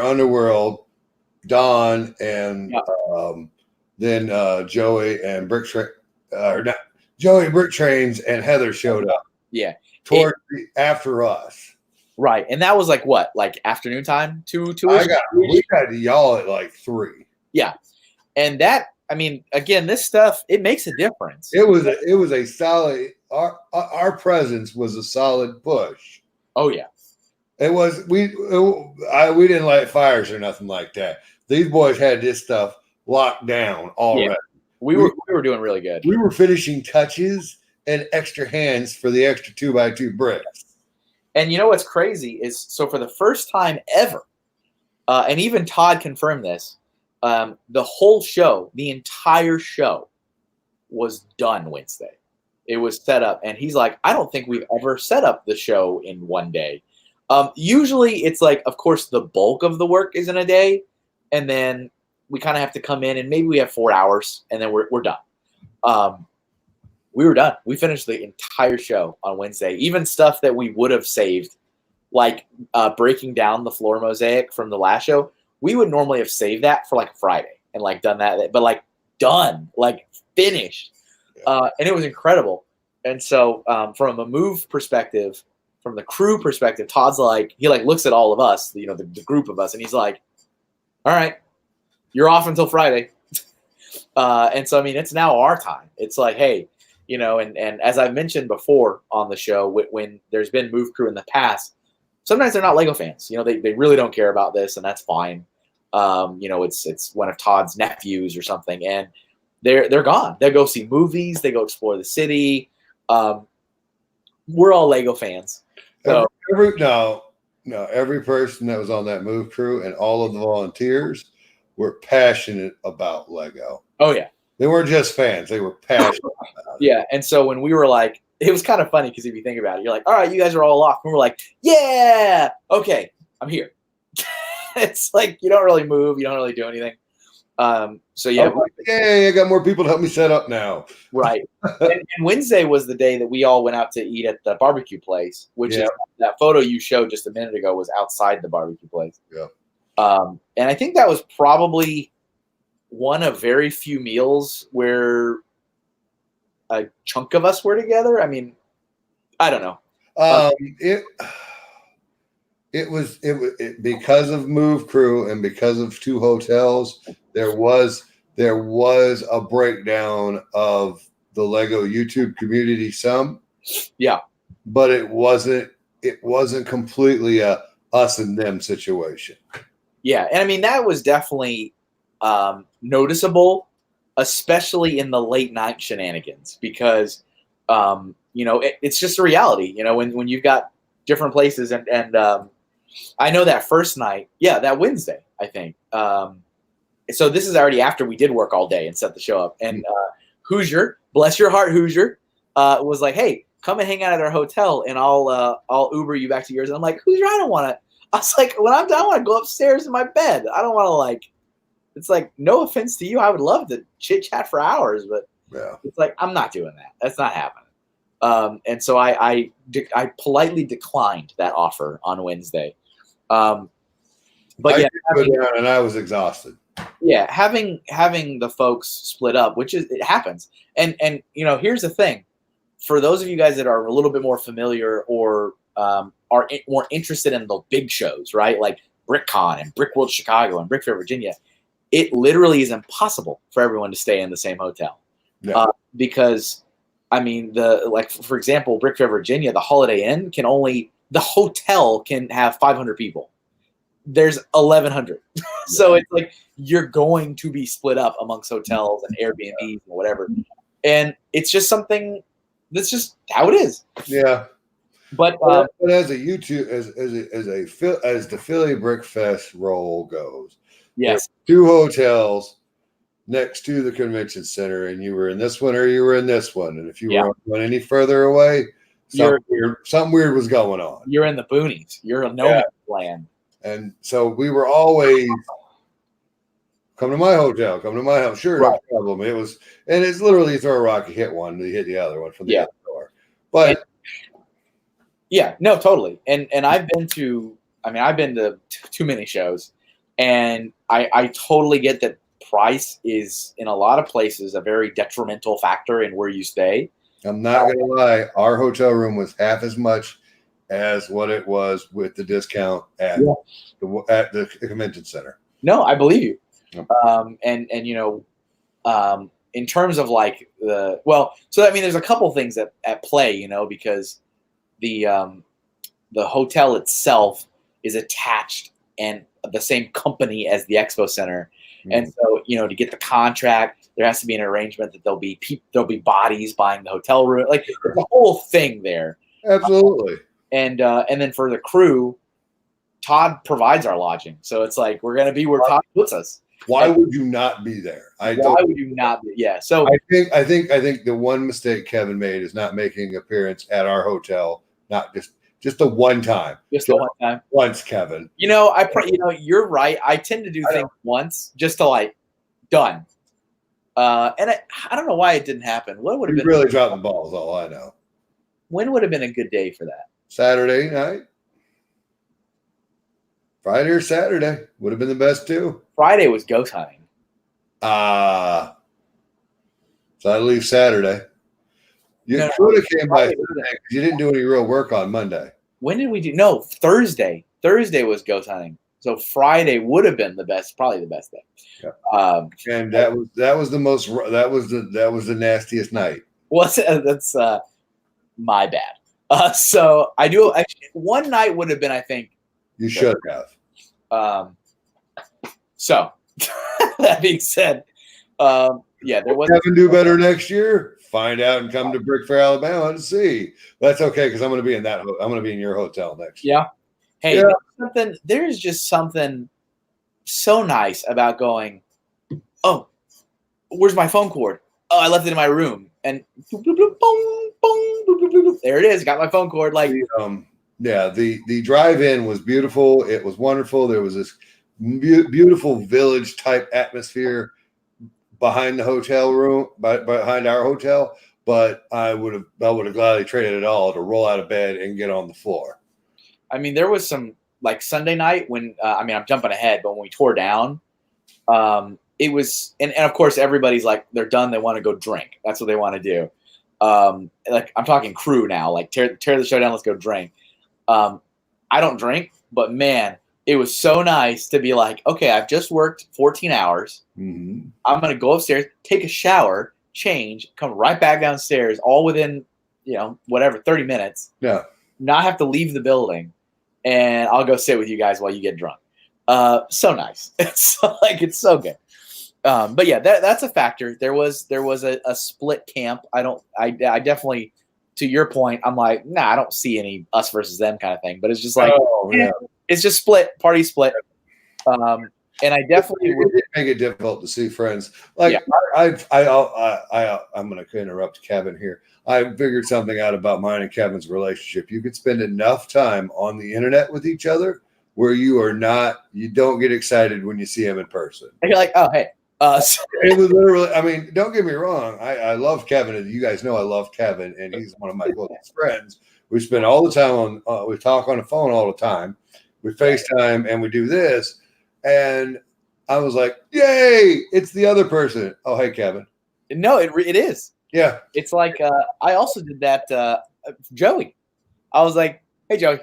Underworld, Don, and then Joey and Joey Brick Trains and Heather showed up. Yeah. After us. Right. And that was like what? Like afternoon time? 2 we got to y'all at like 3. Yeah. And that, I mean, again, this stuff, it makes a difference. It was a solid, our presence was a solid push. Oh yeah. It was, we didn't light fires or nothing like that. These boys had this stuff locked down already. Yeah. We were doing really good. We were finishing touches and extra hands for the extra 2x2 bricks. And you know what's crazy is, so for the first time ever, and even Todd confirmed this, the whole show, the entire show was done Wednesday. it was set up, and he's like, I don't think we've ever set up the show in one day. Usually it's like, of course, the bulk of the work is in a day, and then we kind of have to come in and maybe we have 4 hours, and then we're done. We were done. We finished the entire show on Wednesday, even stuff that we would have saved, like breaking down the floor mosaic from the last show. We would normally have saved that for like Friday and like done that, but like done, like finished. And it was incredible. And so from a move perspective, from the crew perspective, Todd's like, he like looks at all of us, you know, the group of us, and he's like, all right, you're off until Friday. And so, I mean, it's now our time. It's like, hey, you know, and as I've mentioned before on the show, when there's been move crew in the past, sometimes they're not Lego fans. You know, they really don't care about this, and that's fine. You know, it's one of Todd's nephews or something, and they're gone. They go see movies. They go explore the city. We're all Lego fans. So, every person that was on that move crew and all of the volunteers were passionate about Lego. Oh yeah, they weren't just fans; they were passionate about it. Yeah, and so when we were like, it was kind of funny because if you think about it, you're like, all right, you guys are all off, and we're like, yeah, okay, I'm here. It's like you don't really move, you don't really do anything. So yeah, yay! I got more people to help me set up now. Right. And Wednesday was the day that we all went out to eat at the barbecue place, which is that photo you showed just a minute ago was outside the barbecue place. Yeah. And I think that was probably one of very few meals where a chunk of us were together. I mean, I don't know. It was because of move crew and because of 2 hotels. There was a breakdown of the Lego YouTube community some. Yeah. But it wasn't completely a us and them situation. Yeah. And I mean, that was definitely noticeable, especially in the late night shenanigans, because, you know, it's just a reality, you know, when you've got different places and I know that first night, that Wednesday, I think. So this is already after we did work all day and set the show up. And Hoosier, bless your heart, Hoosier, was like, hey, come and hang out at our hotel, and I'll Uber you back to yours. And I'm like, Hoosier, I don't want to. I was like, when I'm done, I want to go upstairs in my bed. I don't want to like. It's like, no offense to you, I would love to chit chat for hours, but it's like I'm not doing that. That's not happening. And so I politely declined that offer on Wednesday. But and I was exhausted. Yeah, having the folks split up, which is it happens, and you know, here's the thing: for those of you guys that are a little bit more familiar or are more interested in the big shows, right, like BrickCon and Brick World Chicago and Brickfair Virginia, it literally is impossible for everyone to stay in the same hotel, because I mean, for example, Brickfair Virginia, the Holiday Inn the hotel can have 500 people. There's 1,100. So it's like you're going to be split up amongst hotels and Airbnbs and whatever. And it's just something that's just how it is. Yeah. But as a YouTube, as the Philly Brickfest roll goes, yes, 2 hotels next to the convention center, and you were in this one or you were in this one. And if you went any further away, something weird was going on. You're in the boonies. You're in no man's land. And so we were always come to my hotel, come to my house. Sure, no problem. It's literally throw a rock, you hit one, you hit the other one from the other door. But no, totally. And I've been to too many shows, and I totally get that price is in a lot of places a very detrimental factor in where you stay. I'm not gonna lie, our hotel room was half as much as what it was with the discount at the convention center. No, I believe you. And you know, in terms of like so I mean, there's a couple things at play, you know, because the hotel itself is attached and the same company as the expo center, and so you know, to get the contract, there has to be an arrangement that there'll be bodies buying the hotel room, like there's a whole thing there. Absolutely. And then for the crew, Todd provides our lodging. So it's like we're going to be where Todd puts us. Why would you not be there? Why would you not be? Yeah. So I think the one mistake Kevin made is not making an appearance at our hotel. Not just the one time. Just the one time. Once, Kevin. You're right. I tend to do things once just to like done. And I don't know why it didn't happen. What would have been really dropped the ball is all I know. When would have been a good day for that? Saturday night. Friday or Saturday would have been the best too. Friday was ghost hunting. So I leave Saturday. You could have came by Thursday. You didn't do any real work on Monday. When did we do? No, Thursday. Thursday was ghost hunting. So Friday would have been the best, probably the best day. Yeah. And that was the nastiest night. That's my bad. So I do actually one night would have been, I think. You should have. So that being said, there was. Kevin do better next year. Find out and come to Brickfair, Alabama to see. That's okay because I'm going to be in that. I'm going to be in your hotel next year. Yeah. Hey, there's just something so nice about going. Oh, where's my phone cord? Oh, I left it in my room, and boom, boom, boom, boom, boom, boom, there it is. Got my phone cord. Like, the drive-in was beautiful. It was wonderful. There was this beautiful village type atmosphere behind the hotel room, behind our hotel. But I would have gladly traded it all to roll out of bed and get on the floor. I mean, there was some like Sunday night when I'm jumping ahead, but when we tore down, it was and of course everybody's like they're done. They want to go drink. That's what they want to do. Like I'm talking crew now. Like tear the show down. Let's go drink. I don't drink, but man, it was so nice to be like, okay, I've just worked 14 hours. Mm-hmm. I'm gonna go upstairs, take a shower, change, come right back downstairs, all within 30 minutes. Yeah. Not have to leave the building. And I'll go sit with you guys while you get drunk. So nice. It's so good. But yeah, that's a factor. There was a split camp. I definitely, to your point, I'm like, nah, I don't see any us versus them kind of thing. But it's just like, it's just split, party split. And I definitely would make it difficult to see friends. Like I'm going to interrupt Kevin here. I figured something out about mine and Kevin's relationship. You could spend enough time on the internet with each other where you don't get excited when you see him in person. And you're like, oh, hey. It was literally, don't get me wrong. I love Kevin. And you guys know I love Kevin, and he's one of my closest friends. We spend all the time we talk on the phone all the time. We FaceTime and we do this. And I was like, yay, it's the other person. Oh, hey, Kevin. No, it is. Yeah. It's like I also did that Joey. I was like, hey, Joey.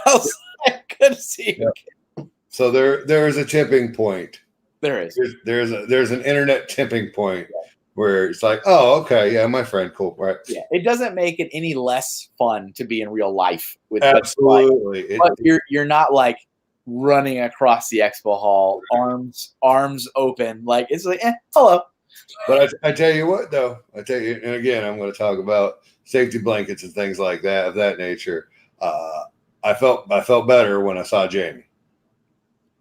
I was like, good to see you. Yeah. So there is a tipping point. There is. There's an internet tipping point where it's like, oh, okay, yeah, my friend, cool, right? Yeah, it doesn't make it any less fun to be in real life with. Absolutely, but you're not like running across the expo hall, arms open, like it's like, hello. But I tell you what, though, and again, I'm going to talk about safety blankets and things like that of that nature. I felt better when I saw Jamie.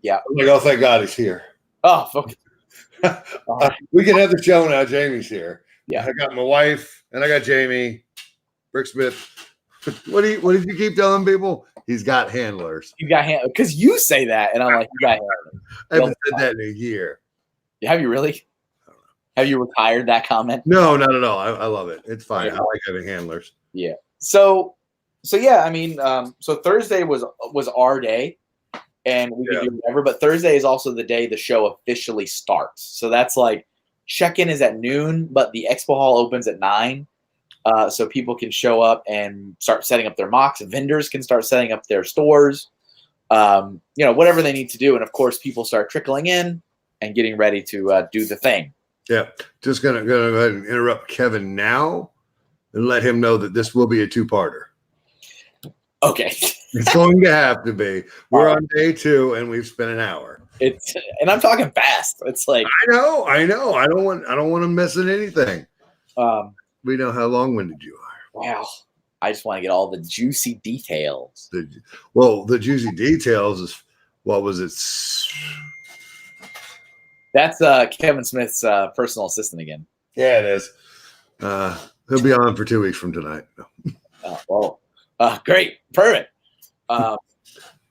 Yeah, I'm like, oh, thank God he's here. Oh, fuck. We can have the show now. Jamie's here. Yeah, I got my wife and I got Jamie Bricksmith. What did you keep telling people? He's got handlers. You got handlers because you say that, and I'm like, you got handlers. I haven't said that in a year. Have you really? Have you retired that comment? No, not at all. I love it. It's fine. Yeah. I like having handlers. Yeah. So yeah. I mean, so Thursday was our day. And we can do whatever, but Thursday is also the day the show officially starts. So that's like check-in is at noon, but the expo hall opens at 9. So people can show up and start setting up their mocks. Vendors can start setting up their stores, whatever they need to do. And of course, people start trickling in and getting ready to do the thing. Yeah. Just gonna go ahead and interrupt Kevin now and let him know that this will be a 2-parter. Okay. It's going to have to be. We're on day 2 and we've spent an hour. And I'm talking fast. It's like I know. I don't want to miss anything. We know how long-winded you are. Wow. I just want to get all the juicy details. The juicy details is what was it? That's Kevin Smith's personal assistant again. Yeah, it is. He'll be on for 2 weeks from tonight. Great. Perfect. I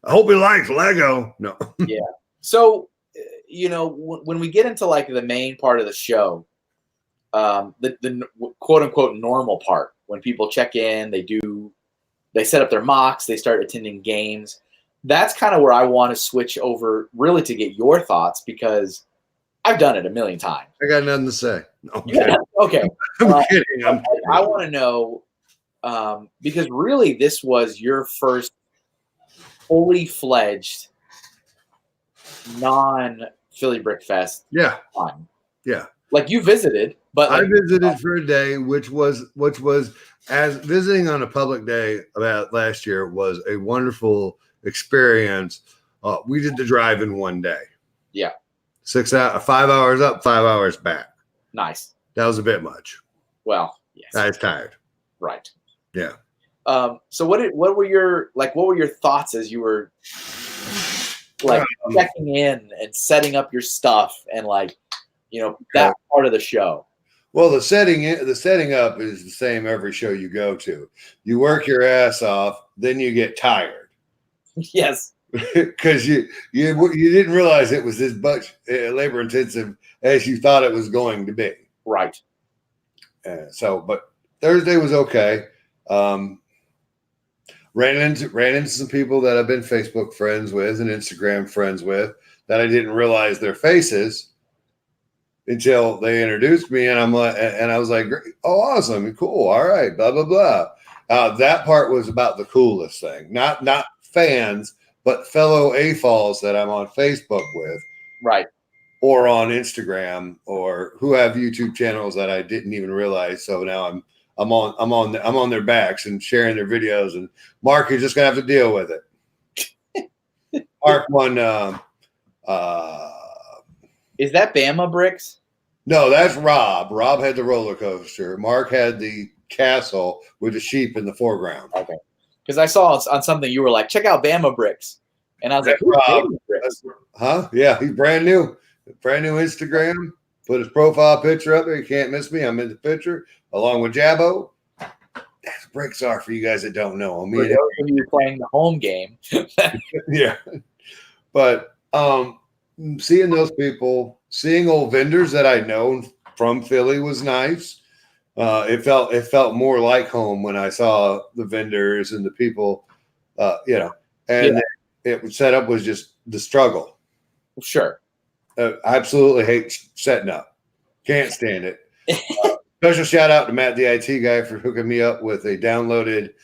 hope he likes Lego. No. Yeah. So, when we get into like the main part of the show, the quote unquote normal part, when people check in, they set up their mocks, they start attending games. That's kind of where I want to switch over really to get your thoughts, because I've done it a million times. I got nothing to say. No, okay. I'm kidding. I want to know, because really this was your first fully fledged non-Philly Brickfest. Yeah. Fun. Yeah. Like you visited, but I visited for a day, which was as visiting on a public day about last year was a wonderful experience. We did the drive in one day. Yeah. 5 hours up, 5 hours back. Nice. That was a bit much. Well, yes. I was tired. Right. Yeah. So what were your thoughts as you were like checking in and setting up your stuff and that part of the show? Well, the setting up is the same every show you go to. You work your ass off, then you get tired. Yes. Because you didn't realize it was as much labor intensive as you thought it was going to be. Right. But Thursday was okay. Ran into some people that I've been Facebook friends with and Instagram friends with that I didn't realize their faces until they introduced me, and I was like, oh, awesome, cool, all right, blah blah blah. That part was about the coolest thing. Not fans, but fellow AFOLs that I'm on Facebook with, right, or on Instagram, or who have YouTube channels that I didn't even realize. So now I'm on their backs and sharing their videos. And Mark, you're just gonna have to deal with it. Mark won. Is that Bama Bricks? No, that's Rob. Rob had the roller coaster. Mark had the castle with the sheep in the foreground. Okay. Because I saw on something you were like, check out Bama Bricks. And I was like, Rob. Huh? Yeah, he's brand new. Brand new Instagram. Put his profile picture up there. You can't miss me. I'm in the picture along with Jabbo. That's what bricks are for you guys that don't know. For those of you playing the home game. Yeah. But seeing those people, seeing old vendors that I know from Philly was nice. It felt more like home when I saw the vendors and the people, and it setup was just the struggle. Sure. I absolutely hate setting up. Can't stand it. Special shout out to Matt, the IT guy, for hooking me up with a downloaded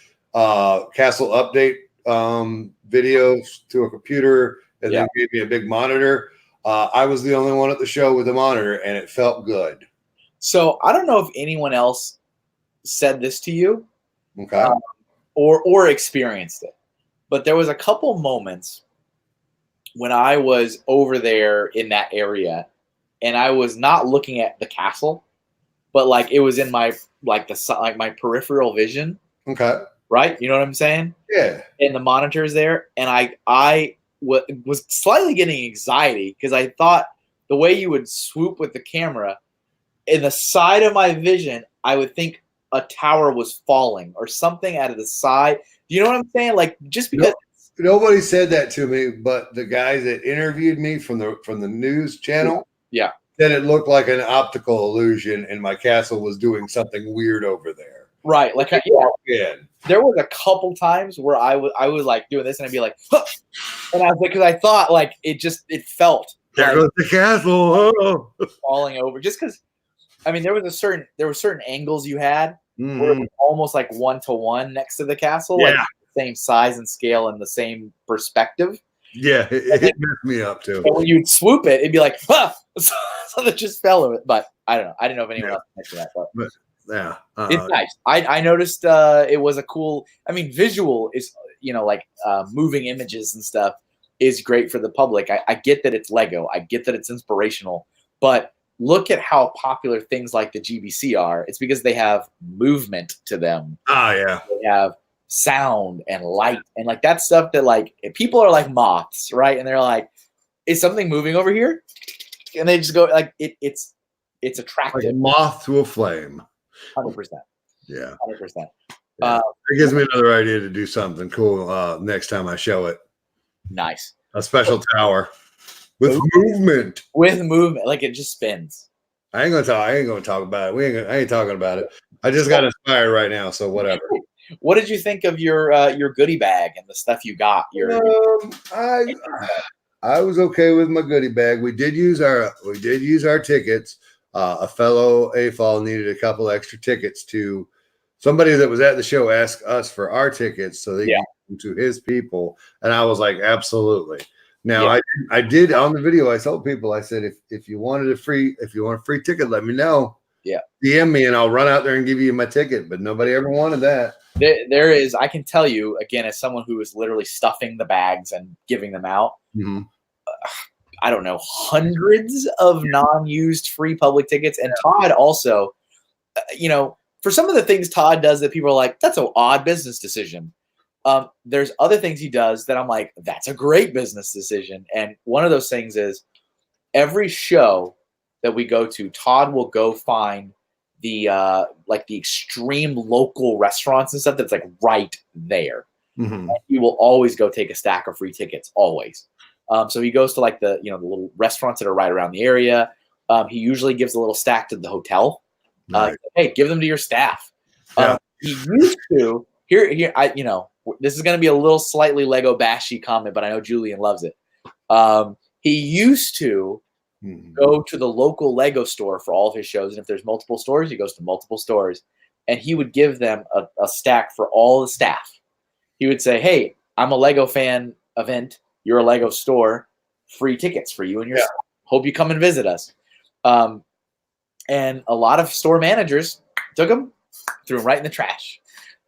Castle update videos to a computer, and then gave me a big monitor. I was the only one at the show with a monitor, and it felt good. So I don't know if anyone else said this to you, okay, or experienced it, but there was a couple moments when I was over there in that area, and I was not looking at the castle, but like it was in my my peripheral vision. Okay, right? You know what I'm saying? Yeah. And the monitor's there, and I was slightly getting anxiety because I thought the way you would swoop with the camera. In the side of my vision, I would think a tower was falling or something out of the side. Do you know what I'm saying? Like just because nobody said that to me, but the guy that interviewed me from the news channel, said it looked like an optical illusion, and my castle was doing something weird over there. Right, like there was a couple times where I was like doing this, and I'd be like, huh! And I was like, because I thought like it felt there goes the castle falling over, just because. I mean, there were certain angles you had where it was almost like 1-to-1 next to the castle, like the same size and scale and the same perspective. Yeah, it messed me up too. But when you'd swoop it, it'd be like, huh! So that just fell over it. But I don't know. I didn't know if anyone else mentioned that. But yeah, it's nice. I noticed it was a cool. I mean, visual is moving images and stuff is great for the public. I get that it's Lego. I get that it's inspirational, but look at how popular things like the GBC are. It's because they have movement to them. Oh, yeah. They have sound and light and like that stuff that like people are like moths, right? And they're like, is something moving over here? and they just go like it's Like attractive. a moth to a flame. 100%. Yeah. 100%. Yeah. It gives me another idea to do something cool next time I show it. Nice. A special tower with movement. With movement, like it just spins. I ain't gonna talk about it. I ain't talking about it. I just got inspired right now, so whatever. What did you think of your goodie bag and the stuff you got? I was okay with my goodie bag. We did use our tickets. A fellow AFOL needed a couple extra tickets to somebody that was at the show asked us for our tickets so they could give them to his people. And I was like, absolutely. Now I did on the video, I told people, I said, if you want a free ticket, let me know. Yeah. DM me and I'll run out there and give you my ticket. But nobody ever wanted that. There is, I can tell you again, as someone who is literally stuffing the bags and giving them out, I don't know, hundreds of non-used free public tickets. And Todd also, for some of the things Todd does that people are like, that's an odd business decision. There's other things he does that I'm like, that's a great business decision. And one of those things is every show that we go to, Todd will go find the extreme local restaurants and stuff that's like right there. And he will always go take a stack of free tickets, always. So he goes to like the little restaurants that are right around the area. He usually gives a little stack to the hotel. Hey, give them to your staff. He used to this is going to be a little slightly Lego bashy comment, but I know Julian loves it. He used to go to the local Lego store for all of his shows. And if there's multiple stores, he goes to multiple stores and he would give them a stack for all the staff. He would say, hey, I'm a Lego fan event. You're a Lego store, free tickets for you and your staff. Hope you come and visit us. And a lot of store managers took them, threw them right in the trash.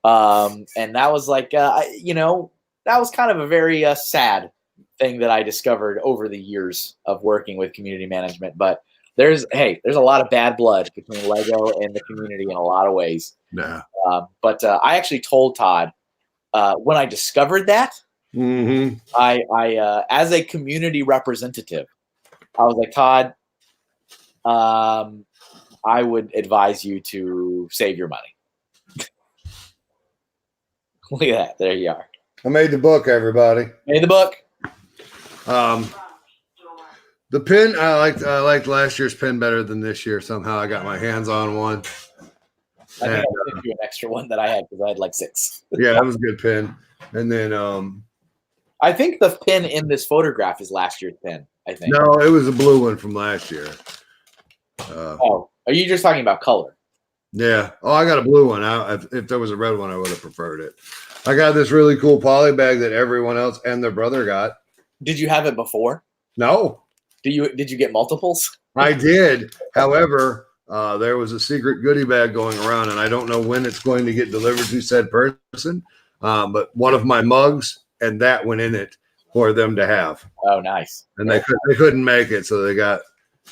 And that was like, that was kind of a very sad thing that I discovered over the years of working with community management. But there's a lot of bad blood between Lego and the community in a lot of ways. Yeah. But I actually told Todd when I discovered that, I as a community representative, I was like, Todd, I would advise you to save your money. Look at that. There you are. I made the book, everybody. Made the book. The pin, I liked last year's pin better than this year. Somehow I got my hands on one. I think I sent you an extra one that I had because I had like 6. Yeah, that was a good pin. And then I think the pin in this photograph is last year's pin, I think. No, it was a blue one from last year. Are you just talking about color? Yeah. Oh, I got a blue one. If there was a red one, I would have preferred it. I got this really cool poly bag that everyone else and their brother got. Did you have it before? No. Did you get multiples? I did. However, there was a secret goodie bag going around, and I don't know when it's going to get delivered to said person. But one of my mugs and that went in it for them to have. Oh, nice. And they couldn't make it, so they got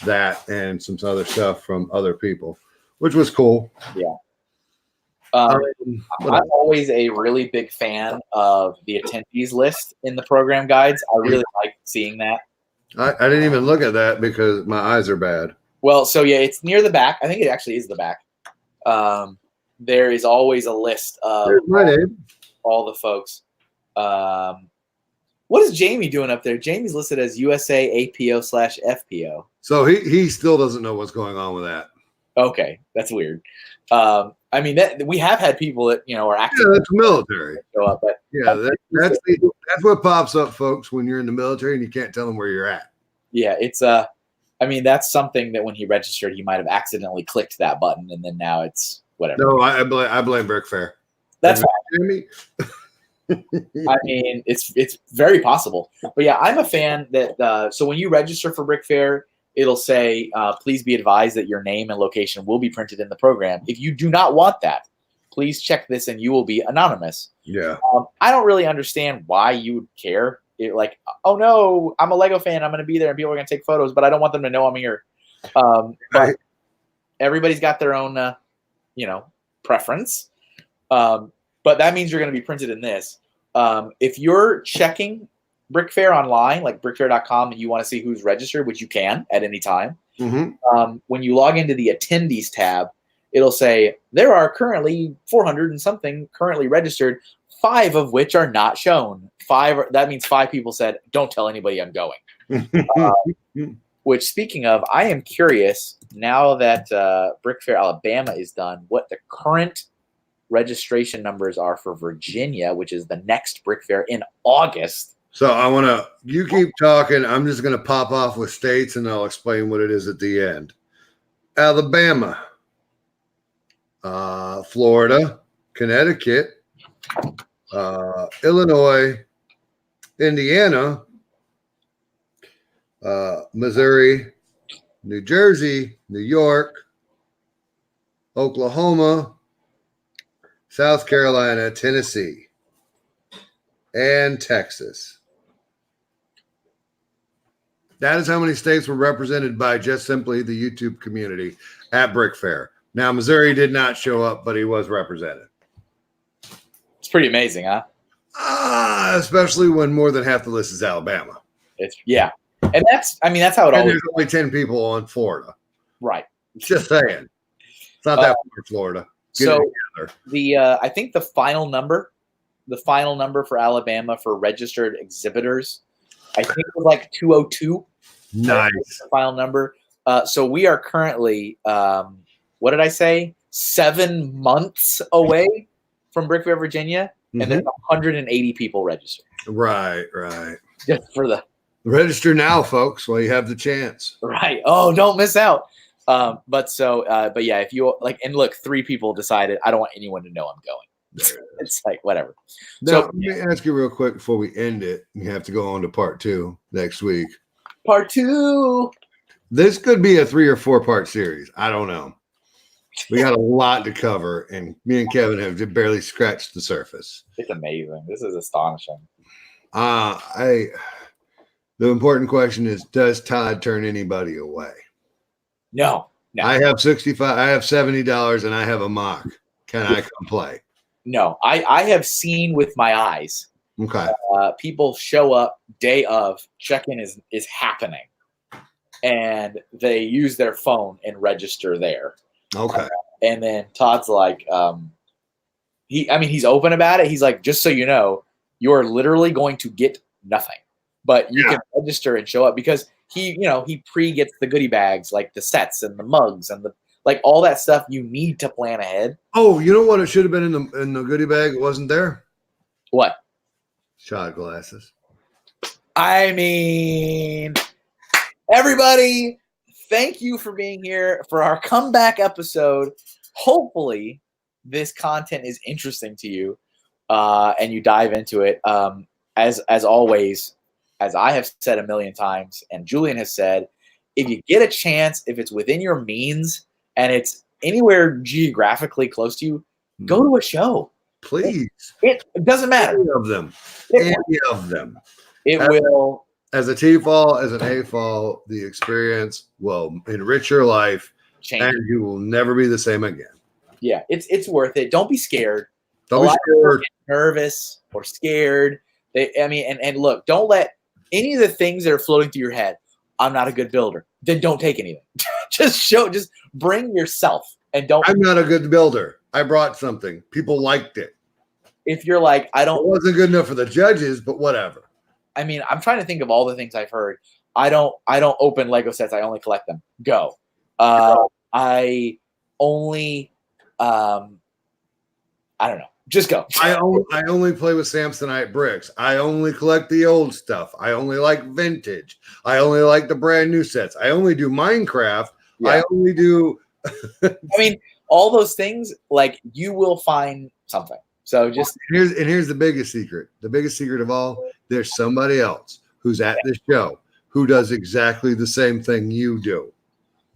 that and some other stuff from other people, which was cool. Yeah. I'm always a really big fan of the attendees list in the program guides. I really like seeing that. I didn't even look at that because my eyes are bad. Well, so yeah, it's near the back. I think it actually is the back. There is always a list of all the folks. What is Jamie doing up there? Jamie's listed as USA APO/FPO. So he still doesn't know what's going on with that. Okay, that's weird. I mean, we have had people that are active. Yeah, that's military. Show up, but that's what pops up, folks, when you're in the military and you can't tell them where you're at. Yeah, it's I mean, that's something that when he registered, he might have accidentally clicked that button, and then now it's whatever. No, I blame Brickfair. That's fine. I mean, it's very possible. But yeah, I'm a fan that. So when you register for Brickfair, it'll say, please be advised that your name and location will be printed in the program. If you do not want that, please check this and you will be anonymous. Yeah. I don't really understand why you would care. Like, oh no, I'm a Lego fan. I'm going to be there and people are going to take photos, but I don't want them to know I'm here. But everybody's got their own, preference. But that means you're going to be printed in this. If you're checking Brickfair online, like brickfair.com, and you want to see who's registered, which you can at any time, when you log into the attendees tab, it'll say there are currently 400 and something currently registered, 5 of which are not shown. That means 5 people said, don't tell anybody I'm going. Which, speaking of, I am curious, now that Brickfair Alabama is done, what the current registration numbers are for Virginia, which is the next Brickfair in August. So you keep talking. I'm just going to pop off with states and I'll explain what it is at the end. Alabama, Florida, Connecticut, Illinois, Indiana, Missouri, New Jersey, New York, Oklahoma, South Carolina, Tennessee, and Texas. That is how many states were represented by just simply the YouTube community at Brickfair. Now, Missouri did not show up, but he was represented. It's pretty amazing, huh? Especially when more than half the list is Alabama. Yeah. And that's how it always. There's only 10 people on Florida. Right. Just saying. It's not that far, Florida. I think the final number for Alabama for registered exhibitors, I think it was like 202. Nice. The final number. So we are currently, what did I say? 7 months away from Brickfair, Virginia, and there's 180 people registered. Right. Just for the register now, folks, while you have the chance. Right. Oh, don't miss out. But yeah, if you like, and look, 3 people decided I don't want anyone to know I'm going. It's like whatever. Now, let me ask you real quick before we end it. You have to go on to part 2 next week. Part 2. This could be a 3 or 4 part series. I don't know. We got a lot to cover, and me and Kevin have just barely scratched the surface. It's amazing. This is astonishing. The important question is, does Todd turn anybody away? No. I have $65. I have $70, and I have a mock. Can I come play? No. I have seen with my eyes. Okay. People show up day of, check-in is happening, and they use their phone and register there. Okay. And then Todd's like, he's open about it. He's like, just so you know, you're literally going to get nothing, but you can register and show up, because he gets the goodie bags, like the sets and the mugs and all that stuff you need to plan ahead. Oh, you know what? It should have been in the goodie bag. It wasn't there. What? Shot glasses. I mean, everybody, thank you for being here for our comeback episode. Hopefully this content is interesting to you, and you dive into it. As always, as I have said a million times, and Julian has said, if you get a chance, if it's within your means and it's anywhere geographically close to you, go to a show. Please. It doesn't matter. Any of them. Any of them. It will. As a T-fall, as an A-fall, the experience will enrich your life, and you will never be the same again. Yeah, it's worth it. Don't be scared. Don't be scared. Nervous or scared. And look, don't let any of the things that are floating through your head. I'm not a good builder. Then don't take anything. Just bring yourself, and don't. I'm not a good builder. I brought something. People liked it. If you're like, it wasn't good enough for the judges, but whatever. I mean, I'm trying to think of all the things I've heard. I don't open Lego sets. I only collect them. Go. I only, I don't know. Just go. I only play with Samsonite bricks. I only collect the old stuff. I only like vintage. I only like the brand new sets. I only do Minecraft. Yeah. I only do. I mean, all those things, like, you will find something. So just here's the biggest secret. The biggest secret of all, there's somebody else who's at this show who does exactly the same thing you do.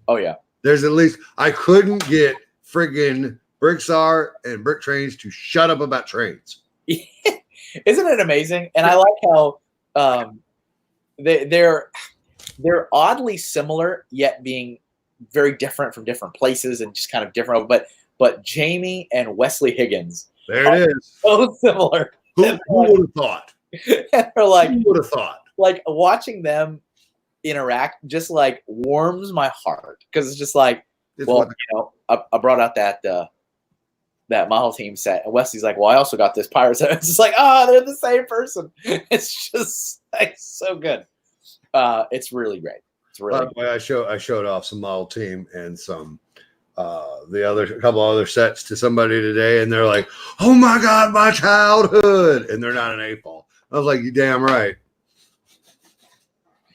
Oh yeah. There's at least, I couldn't get friggin' Brickstar and Brick Trains to shut up about trains. Isn't it amazing? And I like how they're oddly similar, yet being very different from different places and just kind of different. But Jamie and Wesley Higgins. There it is. So similar. Who would have thought? And they're like, Who would have thought? like watching them interact just like warms my heart because it's just like, well, I brought out that that model team set, and Wesley's like, well, I also got this pirate set. It's just like, they're the same person. It's just like so good. It's really great. It's really. By the way, I showed off some model team and some a couple other sets to somebody today, and they're like, "Oh my God, my childhood!" And they're not an 8-ball. I was like, "You damn right.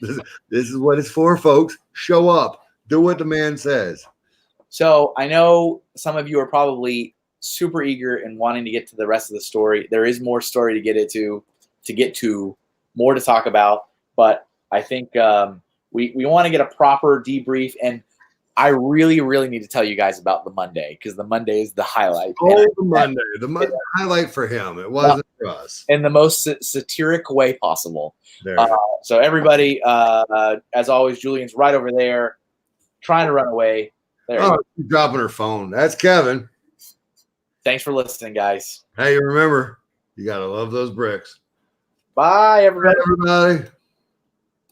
This is what it's for, folks. Show up, do what the man says." So I know some of you are probably super eager and wanting to get to the rest of the story. There is more story to get to, more to talk about, but I think we want to get a proper debrief, and I really, really need to tell you guys about the Monday because the Monday is the highlight. Oh, the Monday highlight for him. It wasn't for us. In the most satiric way possible. There. So everybody, as always, Julian's right over there, trying to run away. There she's dropping her phone. That's Kevin. Thanks for listening, guys. Hey, remember, you gotta love those bricks. Bye, everybody. Bye, everybody.